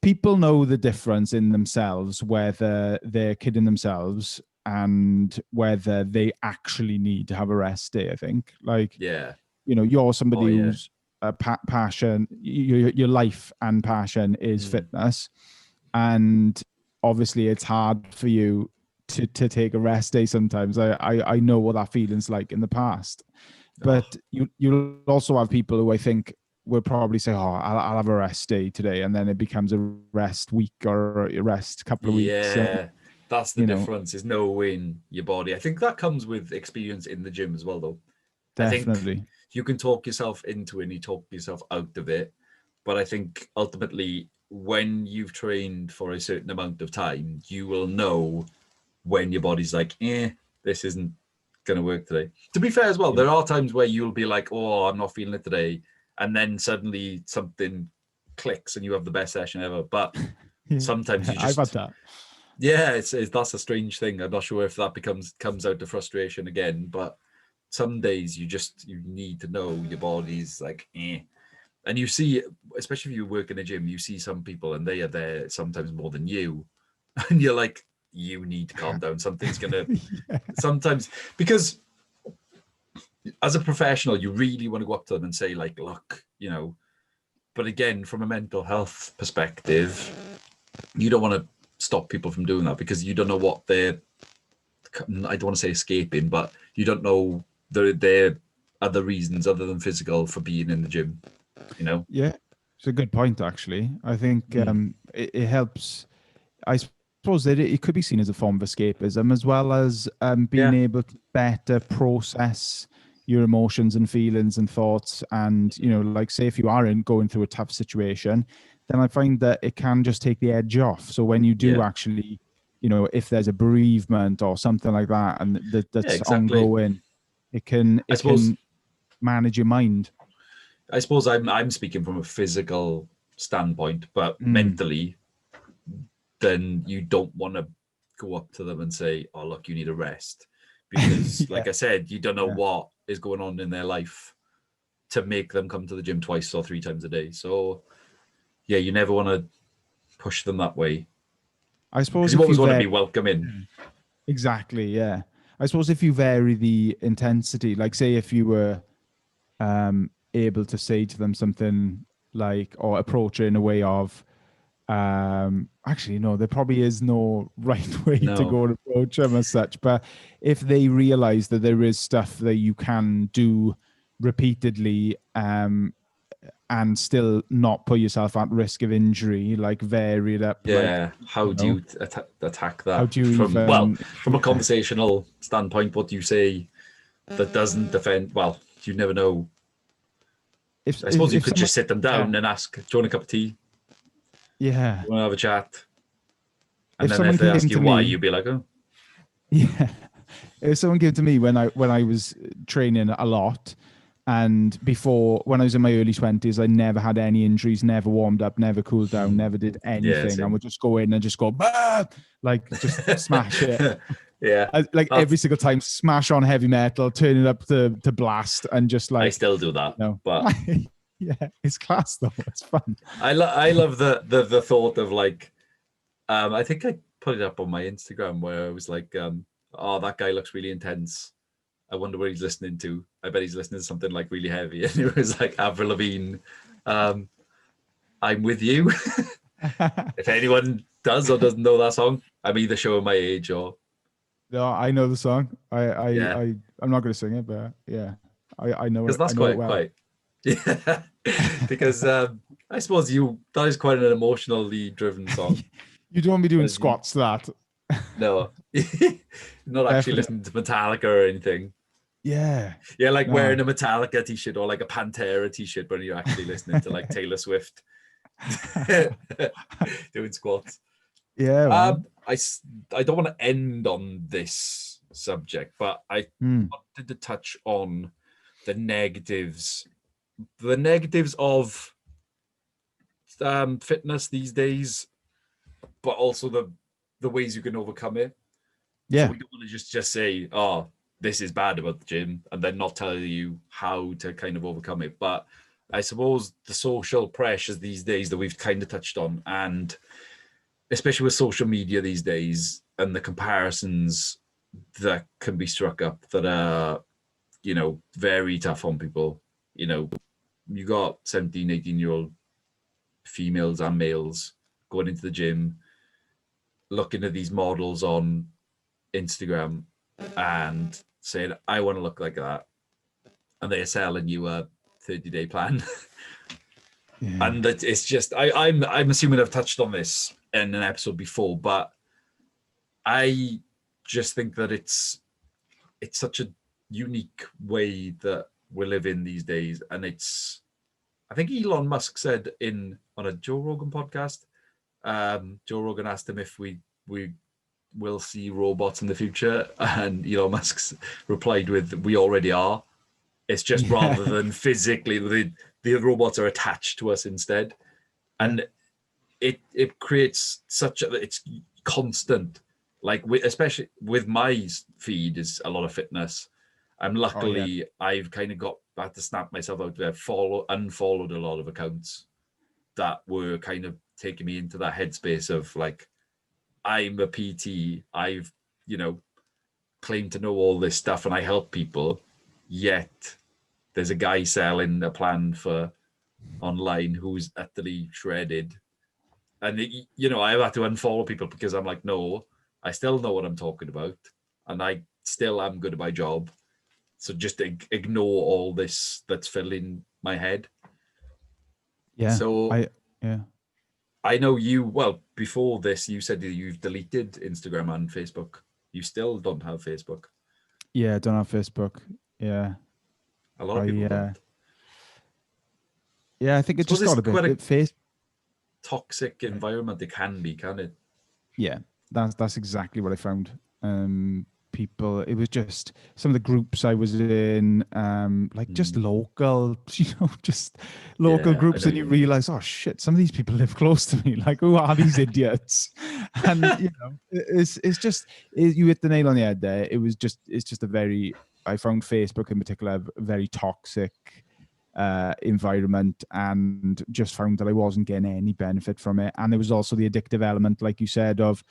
people know the difference in themselves, whether they're kidding themselves and whether they actually need to have a rest day. I think, like, yeah. you're Oh somebody yeah. who's passion, your life and passion is Mm. fitness, and obviously it's hard for you to take a rest day sometimes. I know what that feeling's like in the past, Oh, but you'll also have people who I think will probably say, "Oh, I'll have a rest day today," and then it becomes a rest week or a rest couple of weeks. yeah. That's the You know, difference, is knowing your body. I think that comes with experience in the gym as well, though. I think definitely. you can talk yourself into it and you talk yourself out of it. But I think ultimately, when you've trained for a certain amount of time, you will know when your body's like, this isn't going to work today. To be fair as well, Yeah. there are times where you'll be like, oh, I'm not feeling it today. And then suddenly something clicks and you have the best session ever. But Yeah. sometimes you I've had just, that. yeah, it's that's a strange thing. I'm not sure if that comes out to frustration again, but some days you need to know your body's like, and you see, especially if you work in a gym, you see some people and they are there sometimes more than you, and you're like, you need to calm down. Something's gonna Yeah. sometimes, because as a professional, you really want to go up to them and say like, look, But again, from a mental health perspective, you don't want to stop people from doing that, because you don't know what they're. I don't want to say escaping, but you don't know their other reasons other than physical for being in the gym. You know. Yeah, it's a good point, actually. I think Mm. it helps. I suppose that it could be seen as a form of escapism, as well as being Yeah. able to better process your emotions and feelings and thoughts. And, like, say if you are going through a tough situation, then I find that it can just take the edge off. So when you do Yeah. actually, if there's a bereavement or something like that, and Yeah. that's Exactly. ongoing, it can I suppose. manage your mind. I'm speaking from a physical standpoint, but Mm. mentally, then you don't want to go up to them and say, "Oh, look, you need a rest," because, Yeah, like I said, you don't know yeah. what is going on in their life to make them come to the gym twice or three times a day. So, yeah, you never want to push them that way, I because suppose you if you always want to vary, be welcoming. exactly, yeah. I suppose if you vary the intensity, like say if you were able to say to them something like, or approach it in a way of, actually, no, there probably is no right way to No. go and approach them as such. But if they realize that there is stuff that you can do repeatedly, and still not put yourself at risk of injury, like vary it up, like, Yeah. How you do know, you attack how that do you from, well, even, from a yeah. conversational standpoint? What do you say that doesn't defend? Well, you never know. if I if, suppose you if could someone, just sit them yeah, down and ask, "Do you want a cup of tea? yeah, You want to have a chat?" And if then if someone they came ask to you why, me, you'd be like, "Oh, yeah, if someone came to me when I was training a lot, and before, when I was in my early 20s, I never had any injuries, never warmed up, never cooled down, never did yeah, anything. I same." would just go in and just go, bah! Like, just smash it. Yeah, Like every that's. single time, smash on heavy metal, turn it up to blast, and just I like, still do that, but yeah, it's class though. It's fun. I love the thought of like, I think I put it up on my Instagram where I was like, "Oh, that guy looks really intense. I wonder what he's listening to. I bet he's listening to something like really heavy." And it was like Avril Lavigne, um, "I'm with you." If anyone does or doesn't know that song, I'm either showing my age or No, I know the song. yeah, I'm not going to sing it, but yeah, I know because it. I that's know it quite well. quite yeah. Because I suppose that is quite an emotionally driven song. You don't want me doing As you squats to that. know, not actually Definitely. listening to Metallica or anything. Yeah. Yeah, like wearing No. a Metallica t-shirt or like a Pantera t-shirt when you're actually listening to like Taylor Swift doing squats. Yeah, man. I don't want to end on this subject, but I Mm. wanted to touch on the negatives, the negatives of fitness these days, but also the ways you can overcome it. So Yeah. we don't want to just say, oh, this is bad about the gym, and then not tell you how to kind of overcome it. But I suppose the social pressures these days that we've kind of touched on, and especially with social media these days and the comparisons that can be struck up that are, very tough on people. You got 17, 18-year-old females and males going into the gym, looking at these models on Instagram and saying, I want to look like that. And they're selling you a 30-day plan. Yeah. And it's just, I'm assuming I've touched on this in an episode before, but I just think that it's such a unique way that we live in these days. And I think Elon Musk said on a Joe Rogan podcast, Joe Rogan asked him if we will see robots in the future, and Elon Musk replied with, "We already are. It's just rather Yeah. than physically, the robots are attached to us instead." Yeah. And it creates it's constant. Like especially with my feed is a lot of fitness. I'm Oh yeah. luckily I've kind of had to snap myself out there, unfollowed a lot of accounts that were kind of taking me into that headspace of like, I'm a PT. I've, claimed to know all this stuff and I help people. Yet there's a guy selling a plan for online who's utterly shredded. And, I've had to unfollow people because I'm like, no, I still know what I'm talking about. And I still am good at my job. So just ignore all this that's filling my head. Yeah. So Yeah. I know well, before this, you said that you've deleted Instagram and Facebook. You still don't have Facebook. Yeah. I don't have Facebook. Yeah. A lot of people I don't. yeah, I think I it suppose just it's got a bit quite a face. toxic environment. It can be, can it? Yeah, that's exactly what I found. People, it was just some of the groups I was in, like just Mm. local, just local Yeah, I groups, know and you you mean. realize, oh shit, some of these people live close to me. Like, who are these idiots? And it's just you hit the nail on the head there. It's just a very, I found Facebook in particular very toxic environment, and just found that I wasn't getting any benefit from it. And there was also the addictive element, like you said, of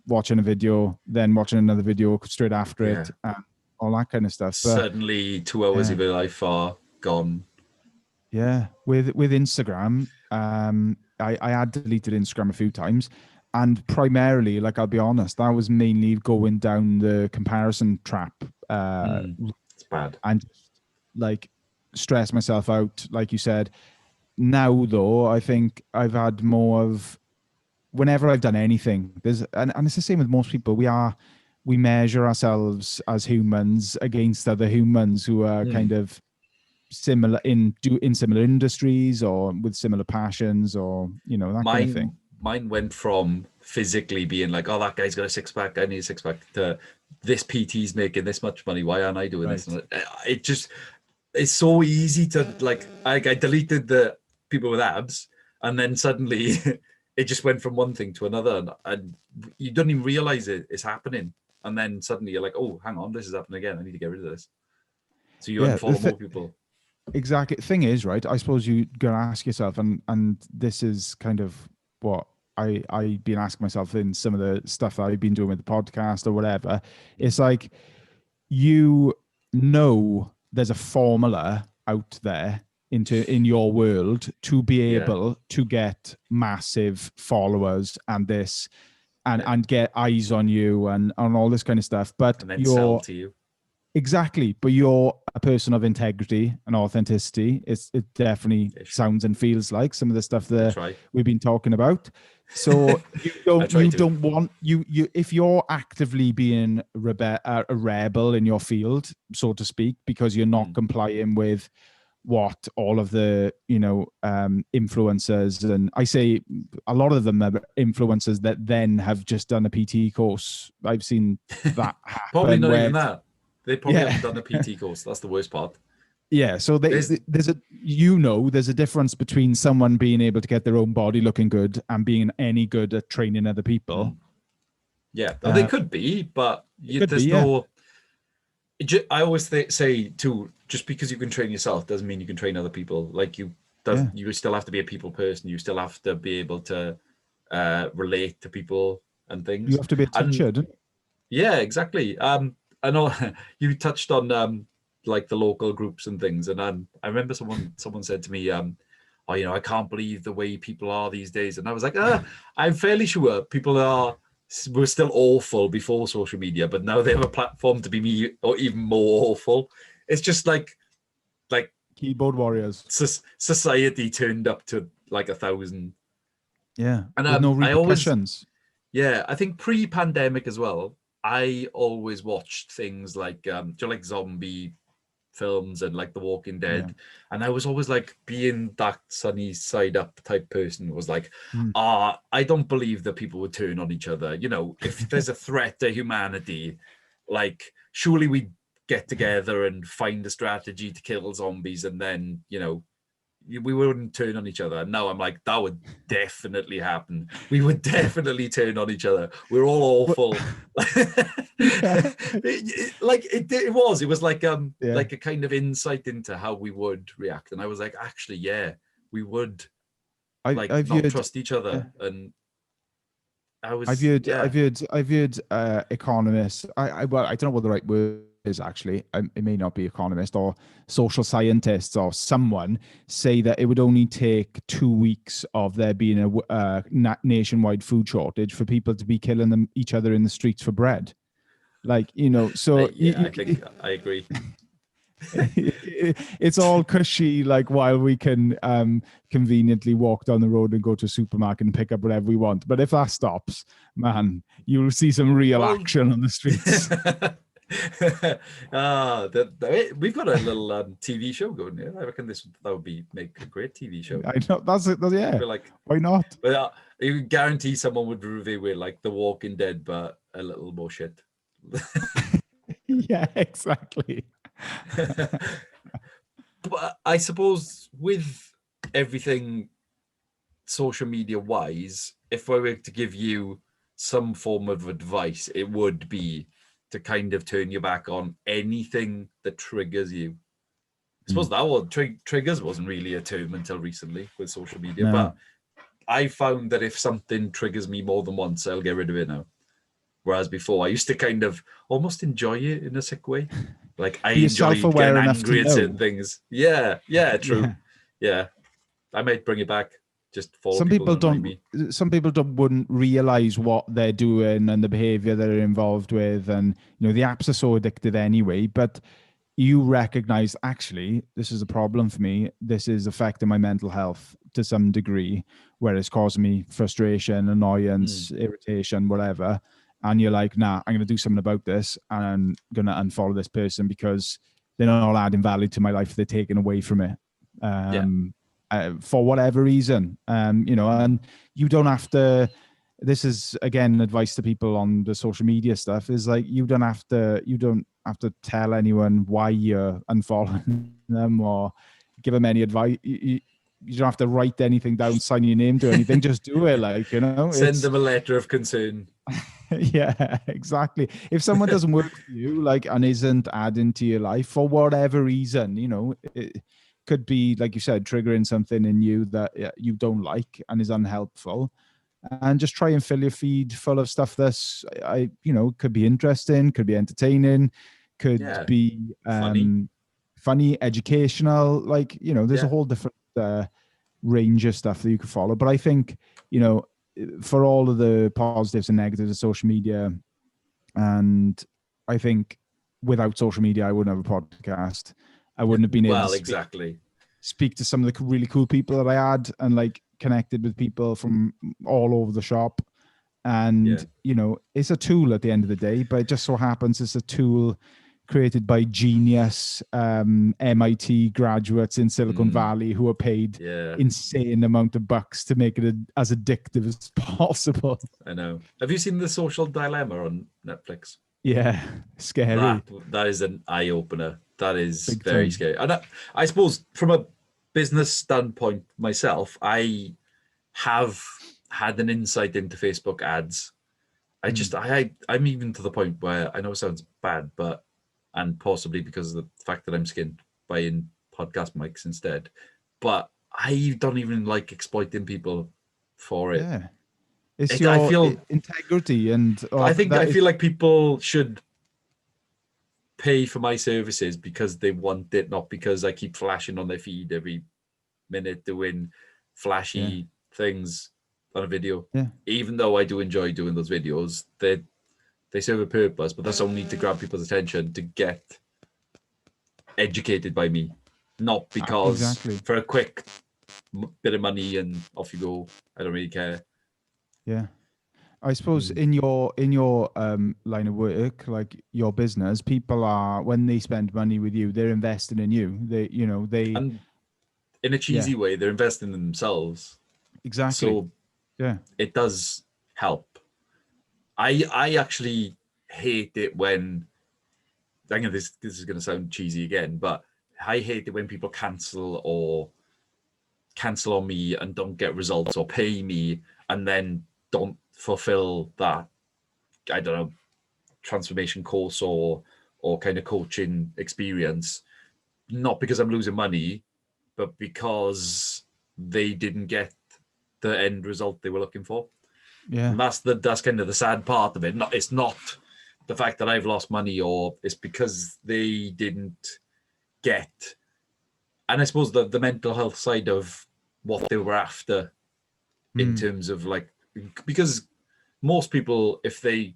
watching a video, then watching another video straight after Yeah. it, and all that kind of stuff. But Suddenly, 2 hours yeah, of your life are gone. yeah, with Instagram, I had deleted Instagram a few times, and primarily, like I'll be honest, that was mainly going down the comparison trap, It's bad. and just like stress myself out, like you said. Now though, I think I've had more of, whenever I've done anything, and it's the same with most people. We measure ourselves as humans against other humans who are kind Mm. of similar in similar industries or with similar passions, or that kind of thing. Mine went from physically being like, oh, that guy's got a six pack, I need a six pack, to this PT's making this much money. Why aren't I doing this? Right. And it just, it's so easy to like, I deleted the people with abs, and then suddenly it just went from one thing to another, and you don't even realize it's happening. And then suddenly you're like, oh, hang on, this is happening again. I need to get rid of this. So you Yeah. unfollow more people. Exactly. Thing is, right, I suppose you gotta ask yourself, and this is kind of what I've been asking myself in some of the stuff that I've been doing with the podcast or whatever. It's like, you know there's a formula out there, in your world to be Yeah. able to get massive followers and this Yeah. and get eyes on you and all this kind of stuff. But And then sell to you. exactly, but you're a person of integrity and authenticity. It definitely sounds and feels like some of the stuff that we've been talking about. So you don't want you if you're actively being a rebel in your field, so to speak, because you're not complying with what all of the influencers, and I say a lot of them are influencers that then have just done a PT course. I've seen that happen. Probably not even that. They probably haven't done a PT course. That's the worst part. Yeah, so there's a difference between someone being able to get their own body looking good and being any good at training other people. Yeah, well, they could be, but there's no. I always say too, just because you can train yourself doesn't mean you can train other people. Like you still have to be a people person. You still have to be able to relate to people and things. You have to be a teacher, don't you? Yeah, exactly. I know you touched on like the local groups and things, and I remember someone said to me, oh, I can't believe the way people are these days, and I was like, I'm fairly sure people were still awful before social media, but now they have a platform to be or even more awful. It's just like keyboard warriors. Society turned up to like 1,000. Yeah, and with no repercussions. I think pre-pandemic as well, I always watched things like like zombie films and like The Walking Dead, and I was always like, being that sunny side up type person was like, I don't believe that people would turn on each other. If there's a threat to humanity, like surely we get together and find a strategy to kill zombies, and then we wouldn't turn on each other. And now I'm like, that would definitely happen. We would definitely turn on each other. We're all awful. It was like like a kind of insight into how we would react. And I was like, actually, yeah, we would not trust each other. And I viewed economists. I don't know what the right word is actually. It may not be economist or social scientists or someone say that it would only take 2 weeks of there being a nationwide food shortage for people to be killing each other in the streets for bread. Like, so I think I agree. It's all cushy, like while we can conveniently walk down the road and go to a supermarket and pick up whatever we want. But if that stops, man, you'll see some real action on the streets. We've got a little TV show going here. I reckon that would make a great TV show. I know yeah. Like, why not? But you guarantee someone would review it like The Walking Dead, but a little more shit. Yeah, exactly. But I suppose with everything social media wise, if I were to give you some form of advice, it would be to kind of turn your back on anything that triggers you. I suppose that word triggers wasn't really a term until recently with social media, but I found that if something triggers me more than once, I'll get rid of it now. Whereas before, I used to kind of almost enjoy it in a sick way. Like I enjoy getting angry at certain things. Yeah, true. Yeah, I might bring it back. Just follow some people wouldn't realize what they're doing and the behavior they're involved with, and the apps are so addictive anyway. But you recognize, actually, this is a problem for me. This is affecting my mental health to some degree, where it's causing me frustration, annoyance, irritation, whatever. And you're like, nah, I'm going to do something about this, and I'm going to unfollow this person because they're not adding value to my life. They're taking away from it for whatever reason. And you don't have to. This is again advice to people on the social media stuff. Is like you don't have to tell anyone why you're unfollowing them or give them any advice. You don't have to write anything down, sign your name to anything. Just do it. Send them a letter of concern. Yeah, exactly. If someone doesn't work for you, and isn't adding to your life for whatever reason, it could be, like you said, triggering something in you that you don't like and is unhelpful. And just try and fill your feed full of stuff that's, could be interesting, could be entertaining, could be funny. funny, educational, like, there's a Yeah. whole different range of stuff that you could follow. But I think, for all of the positives and negatives of social media, and I think without social media, I wouldn't have a podcast. I wouldn't have been able to Well, exactly. speak to some of the really cool people that I had, and like connected with people from all over the shop. And, it's a tool at the end of the day, but it just so happens it's a tool created by genius MIT graduates in Silicon Valley who are paid insane amount of bucks to make it as addictive as possible. I know. Have you seen The Social Dilemma on Netflix? Yeah, scary. That is an eye opener. That is Big very time. scary. And I suppose from a business standpoint myself, I have had an insight into Facebook ads. I'm even to the point where I know it sounds bad, and possibly because of the fact that I'm skinned, buying podcast mics instead. But I don't even like exploiting people for it. Yeah. It's I your feel integrity, and I feel like people should pay for my services because they want it, not because I keep flashing on their feed every minute doing flashy things on a video. Yeah. Even though I do enjoy doing those videos, they serve a purpose, but that's only to grab people's attention to get educated by me, not because for a quick bit of money and off you go. I don't really care. Yeah. I suppose in your line of work, like your business, people are, when they spend money with you, they're investing in you. And in a cheesy way, they're investing in themselves. Exactly. So it does help. I actually hate it when, I know this is going to sound cheesy again, but I hate it when people cancel on me and don't get results, or pay me and then don't fulfill that, I don't know, transformation course or kind of coaching experience, not because I'm losing money, but because they didn't get the end result they were looking for. Yeah. And that's kind of the sad part of it. It's not the fact that I've lost money, or it's because they didn't get, and I suppose the mental health side of what they were after in terms of, like, because most people, if they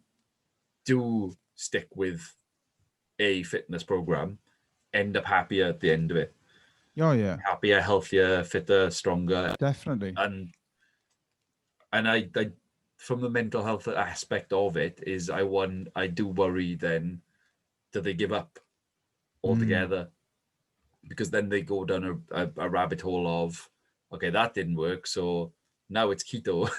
do stick with a fitness program, end up happier at the end of it. Oh yeah. Happier, healthier, fitter, stronger. Definitely. And I from the mental health aspect of it is, I do worry then, do they give up altogether? Because then they go down a rabbit hole of, okay, that didn't work, so now it's keto.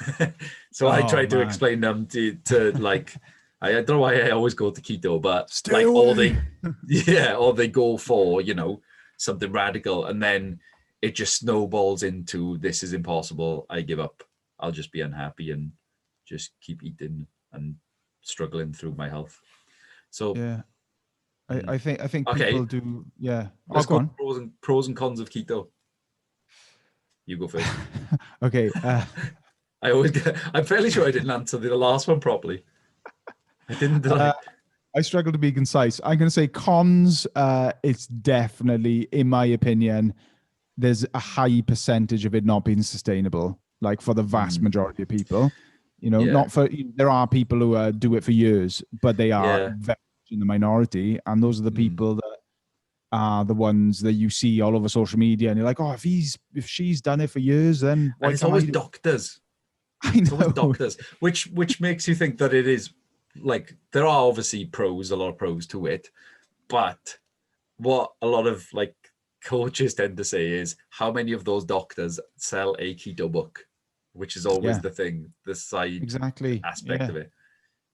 So I try to explain them to like, I don't know why I always go to keto, but stay like, away. or they go for, something radical, and then it just snowballs into, this is impossible, I give up, I'll just be unhappy and just keep eating and struggling through my health. So yeah, I think okay, people do. Yeah, let's go on. Pros and cons of keto. You go first. Okay. I'm fairly sure I didn't answer the last one properly. I didn't. I struggle to be concise. I'm going to say cons. It's definitely, in my opinion, there's a high percentage of it not being sustainable. Like for the vast majority of people, not for, there are people who do it for years, but they are very much in the minority, and those are the people that are the ones that you see all over social media, and you're like, oh, if she's done it for years, then why and it's can't always I do doctors. I know. It's always doctors, which makes you think that it is, like, there are obviously a lot of pros to it, but what a lot of, like, coaches tend to say is, how many of those doctors sell a keto book, which is always the thing, the side aspect of it.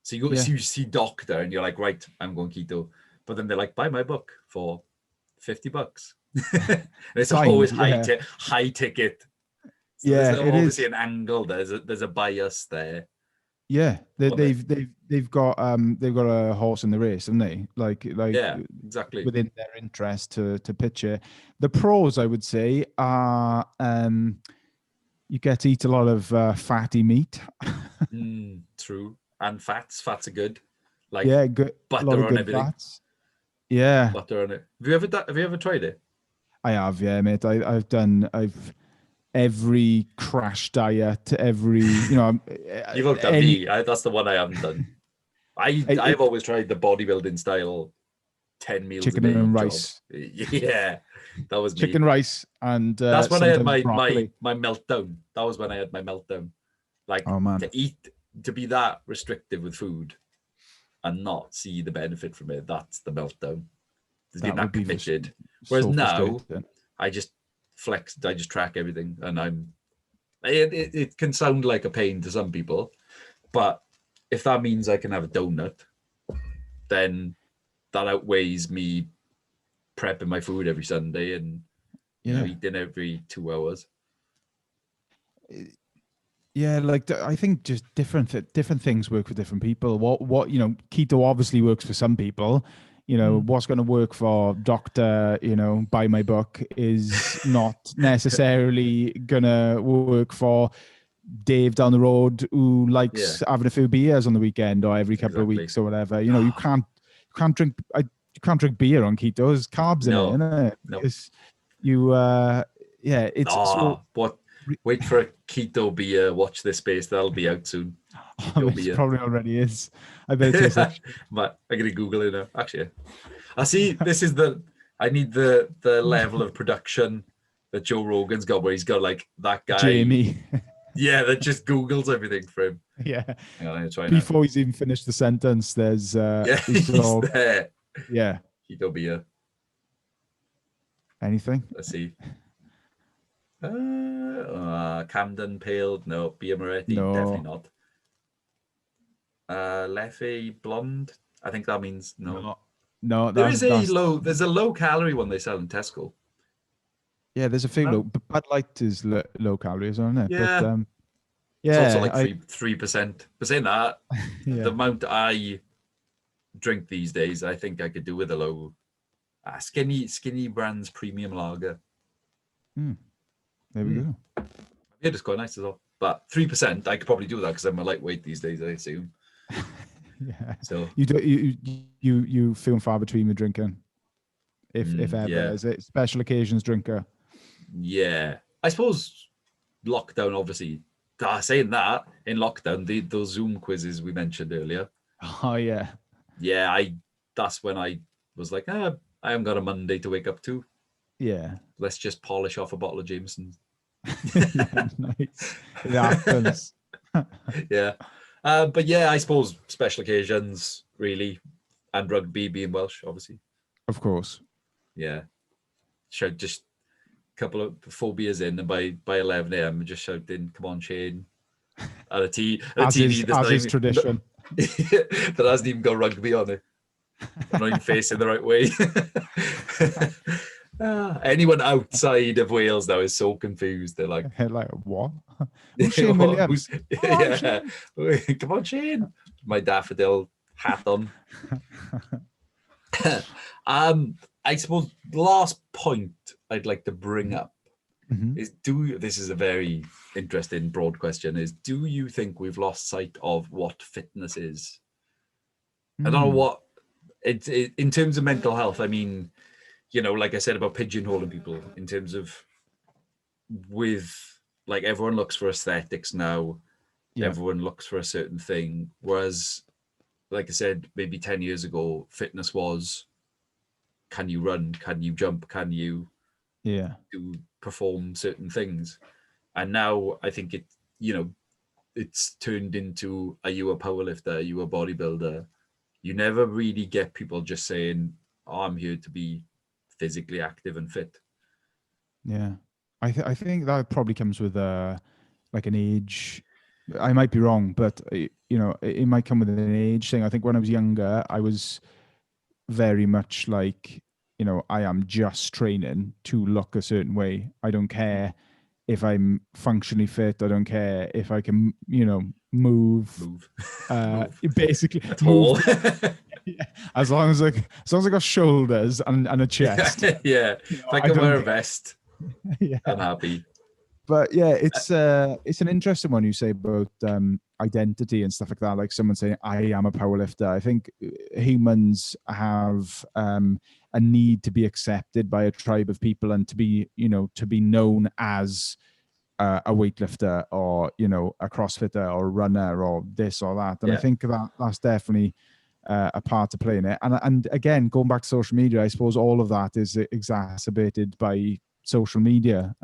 So you go, you see doctor, and you're like, right, I'm going keto, but then they're like, buy my book for $50. And it's always high ticket. So there's obviously an angle. There's a bias there. Yeah, they've got a horse in the race, haven't they? Like yeah, exactly, within their interest to pitch it. The pros, I would say, are you get to eat a lot of fatty meat. True, and fats are good. Like, good, butter a lot of on good everything. fats. Yeah, butter on it. Have you ever tried it? I have. Yeah, mate. I've every crash diet, every, You've looked at any, me. That's the one I haven't done. I've it, always tried the bodybuilding style 10 meals a chicken day and job. rice, Yeah, that was me. chicken rice, and That's when I had sometimes my broccoli. my meltdown. That was when I had my meltdown. Like Oh man, to be that restrictive with food and not see the benefit from it. That's the meltdown. To be that would that be committed. Whereas so now frustrating. I just flex. I just track everything, and it can sound like a pain to some people, but if that means I can have a donut, then that outweighs me prepping my food every Sunday and Yeah. eating every 2 hours. Yeah, like I think just different things work for different people. What keto obviously works for some people. What's going to work for doctor, buy my book is not necessarily gonna work for Dave down the road who Yeah, likes having a few beers on the weekend or every couple of exactly. weeks or whatever. You can't drink you can't drink beer on keto. There's carbs in it, No, isn't it? no. You yeah, it's so What? Wait for a keto beer. Watch this space. That'll be out soon. Keto it beer. probably already is. I bet it tastes like But I'm gonna Google it now. Actually, I see. This is I need the level of production that Joe Rogan's got, where he's got like that guy. Jamie. Yeah, that just Googles everything for him. Yeah. Hang on, I'm gonna try now. Before he's even finished the sentence, there's Yeah, he's got he's all there. yeah. Keto beer. Anything? Let's see. Camden Pale. No, Beer Moretti. Definitely No. not. Leffe Blonde. I think that means no. No. No, There that's is a that's low. There's a low calorie one they sell in Tesco. yeah, there's a few No? low, but Bud Light is low calories, isn't it? But Yeah, it's also yeah, like I 3%. But saying that, the yeah. amount I drink these days, I think I could do with a low, skinny brands premium lager. There we go. Yeah, it's quite nice as well. But 3%, I could probably do that because I'm a lightweight these days, I assume. Yeah. So You do you few and far between the drinking. If ever. yeah, Is it special occasions drinker? yeah. I suppose lockdown, obviously. Saying that in lockdown, those Zoom quizzes we mentioned earlier. Oh yeah. Yeah, that's when I was like, I haven't got a Monday to wake up to. Yeah. Let's just polish off a bottle of Jameson. Yeah, nice. It happens. Yeah. But yeah, I suppose special occasions, really, and rugby being Welsh, obviously. Of course. Yeah. Shout just a couple of 4 beers in, and by 11 a.m., just shouting, "Come on, Shane!" At a TV that's As not is even tradition. that hasn't even got rugby on it. I'm not even facing the right way. Anyone outside of Wales now is so confused. They're like, Like what? Who's Shane Williams? Yeah. Come on, Shane. My daffodil hat on. I suppose the last point I'd like to bring up is this is a very interesting broad question, is do you think we've lost sight of what fitness is? I don't know what it in terms of mental health. I mean, like I said about pigeonholing people in terms of with like everyone looks for aesthetics now. Yeah. Everyone looks for a certain thing. Whereas, like I said, maybe 10 years ago, fitness was, can you run? Can you jump? Can you do perform certain things? And now I think it's turned into, are you a powerlifter? Are you a bodybuilder? You never really get people just saying, oh, I'm here to be physically active and fit. Yeah. I think that probably comes with like an age. I might be wrong, but it might come with an age thing. I think when I was younger, I was very much like, I am just training to look a certain way. I don't care if I'm functionally fit. I don't care if I can, move. Basically at all. Yeah. As long as I got shoulders and a chest. Yeah. If I can wear a vest, Yeah. I'm happy. But yeah, it's an interesting one you say about identity and stuff like that. Like someone saying, "I am a powerlifter." I think humans have a need to be accepted by a tribe of people and to be, to be known as a weightlifter or a CrossFitter or a runner or this or that. And I think that's definitely a part to play in it. And again, going back to social media, I suppose all of that is exacerbated by social media.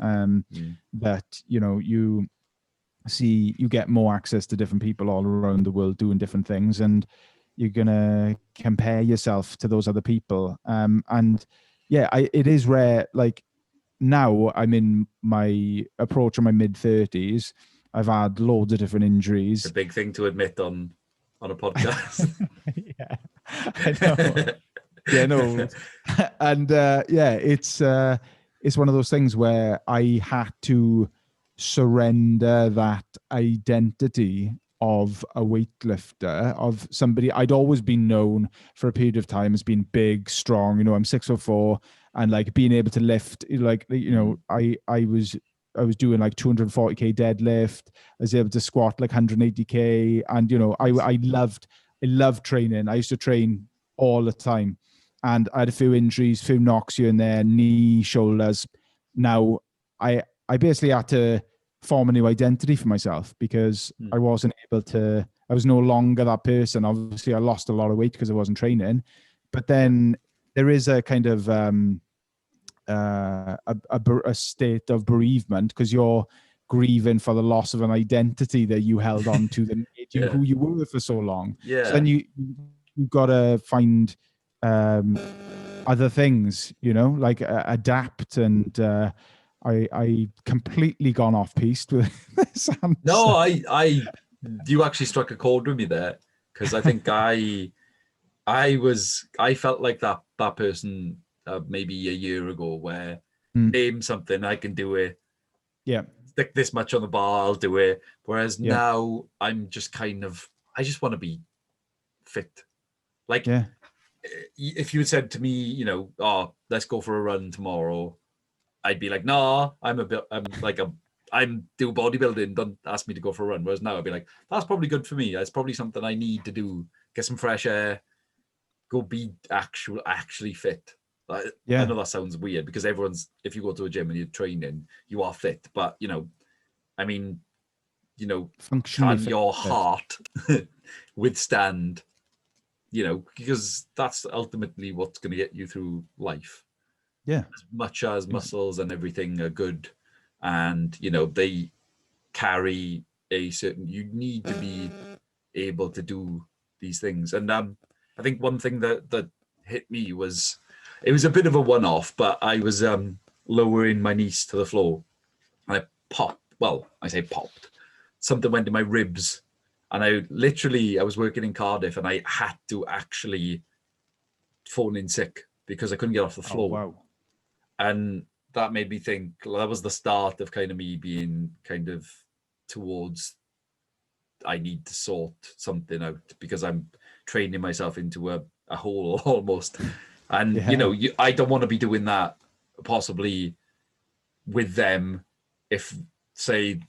That you see, you get more access to different people all around the world doing different things, and you're gonna compare yourself to those other people. And yeah, it is rare. Like now, I'm in my my mid-30s. I've had loads of different injuries. It's a big thing to admit on a podcast. Yeah, I know. Yeah, no, and yeah, it's one of those things where I had to surrender that identity of a weightlifter, of somebody I'd always been known for a period of time as being big, strong. I'm 6'4", and like being able to lift, like I was doing like 240k deadlift. I was able to squat like 180k, and I loved training. I used to train all the time, and I had a few injuries, few knocks here and there, knee, shoulders. Now I basically had to form a new identity for myself because I wasn't able to. I was no longer that person. Obviously, I lost a lot of weight because I wasn't training, but then there is a kind of a state of bereavement because you're grieving for the loss of an identity that you held on to that made you who you were for so long. So then you've got to find other things, like adapt. And I completely gone off piste with this answer. No, you actually struck a chord with me there, because I think I felt like that person maybe a year ago, where name something, I can do it. Yeah. Stick this much on the bar, I'll do it. Whereas now I'm just kind of, I just want to be fit. Like, if you had said to me, oh, let's go for a run tomorrow, I'd be like, nah, I'm do bodybuilding, don't ask me to go for a run. Whereas now I'd be like, that's probably good for me. That's probably something I need to do. Get some fresh air, go be actually fit. I know that sounds weird because if you go to a gym and you're training, you are fit. But, I mean, can your heart withstand, because that's ultimately what's going to get you through life. Yeah. As much as muscles and everything are good, and, they carry you need to be able to do these things. And I think one thing that hit me was, it was a bit of a one-off, but I was lowering my knees to the floor, and I popped. Well, I say popped. Something went in my ribs, and I was working in Cardiff, and I had to actually phone in sick because I couldn't get off the floor. Oh, wow. And that made me think, well, that was the start of kind of me being kind of towards, I need to sort something out because I'm training myself into a hole almost. And, I don't want to be doing that possibly with them. If, say,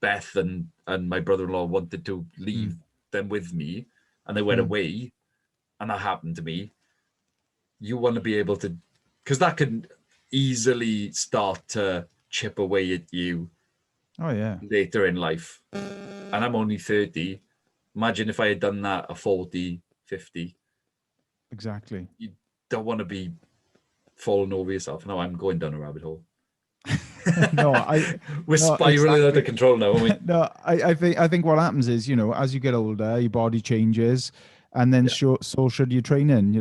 Beth and my brother-in-law wanted to leave them with me and they went away and that happened to me, you want to be able to, because that can easily start to chip away at you later in life. And I'm only 30. Imagine if I had done that at 40, 50. Exactly. You don't want to be falling over yourself. No, I'm going down a rabbit hole. We're spiraling out of control now, aren't we? No, I think what happens is, as you get older, your body changes, and then so should your training.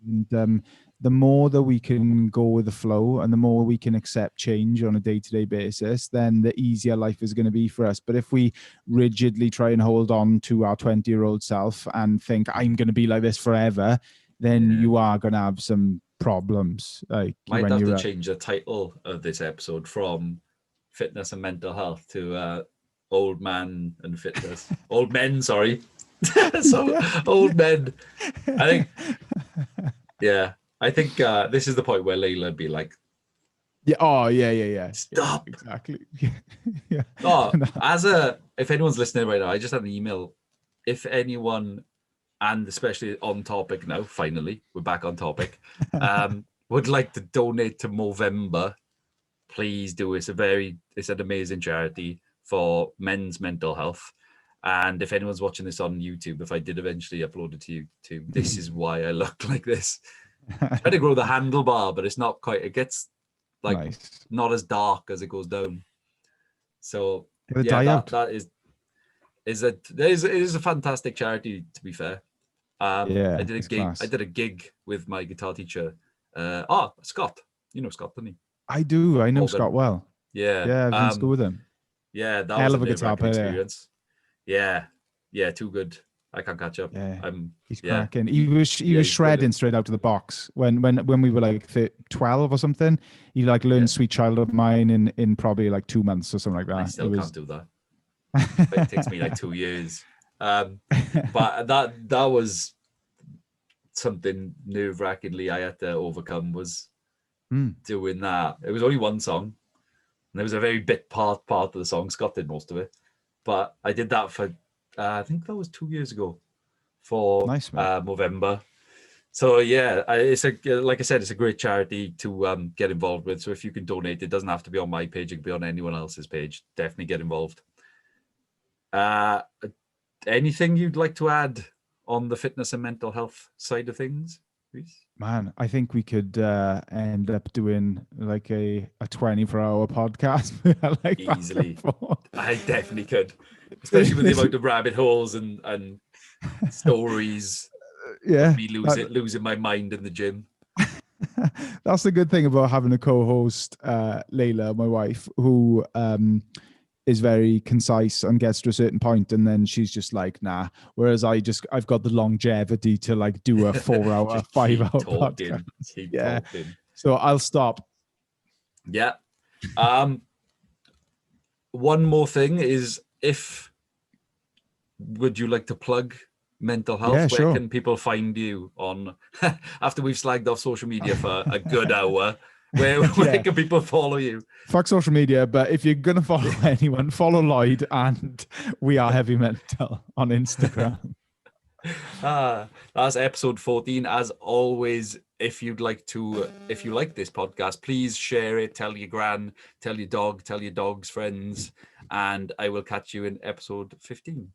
And the more that we can go with the flow and the more we can accept change on a day-to-day basis, then the easier life is going to be for us. But if we rigidly try and hold on to our 20-year-old self and think I'm going to be like this forever, then you are going to have some problems. Like, might have to change the title of this episode from fitness and mental health to old man and fitness. Old men, sorry. Old men. I think this is the point where Layla would be like, Yeah. Oh, yeah. Stop. Exactly. Yeah. Oh, if anyone's listening right now, I just had an email. If anyone, and especially on topic now, finally, we're back on topic, would like to donate to Movember, please do. It's an amazing charity for men's mental health. And if anyone's watching this on YouTube, if I did eventually upload it to YouTube, this is why I look like this. Try to grow the handlebar, but it's not quite. It gets like Nice. not as dark as it goes down. So Get a yeah, dye out. that is a fantastic charity. To be fair, I Yeah, did a it's gig. I class. did a gig with my guitar teacher. Scott, you know Scott, don't you? I do. I know Morgan. Scott well. Yeah. Yeah, I was in school with him. Yeah, that was Hell a of a guitar nerve-wracking player. experience. Yeah, yeah, too good. I can't catch up. Yeah, he's Yeah, cracking. He was he's shredding brilliant. straight out of the box when we were like 12 or something. He like Yeah, learned "Sweet Child of Mine" in probably like 2 months or something like I that. It still can't was. do that. It takes me like 2 years. But that was something nerve-wrackingly I had to overcome, was Mm, doing that. It was only one song, and there was a very bit part of the song. Scott did most of it, but I did that for I think that was 2 years ago for nice, mate. Movember. So yeah, it's like I said, it's a great charity to get involved with. So if you can donate, it doesn't have to be on my page; it can be on anyone else's page. Definitely get involved. Uh, Anything you'd like to add on the fitness and mental health side of things, Rhys? Man, I think we could end up doing like a 24-hour podcast like back and Easily, forth. I definitely could, especially with the amount of rabbit holes and stories of Yeah, me losing my mind in the gym. that's the good thing about having a co-host, Layla, my wife, who is very concise and gets to a certain point, and then she's just like, nah. Whereas I've got the longevity to like do a 4 hour, Just keep 5 hour podcast. talking, keep Yeah. talking. So I'll stop. Yeah. One more thing is, if would you like to plug mental health? Yeah, Where sure. can people find you on after we've slagged off social media for a good hour? Where Yeah. can people follow you? Fuck social media, but if you're gonna follow anyone, follow Lloyd, and we are Heavy Mental on Instagram. That's episode 14. As always, if you like this podcast, please share it, tell your gran, tell your dog, tell your dog's friends, and I will catch you in episode 15.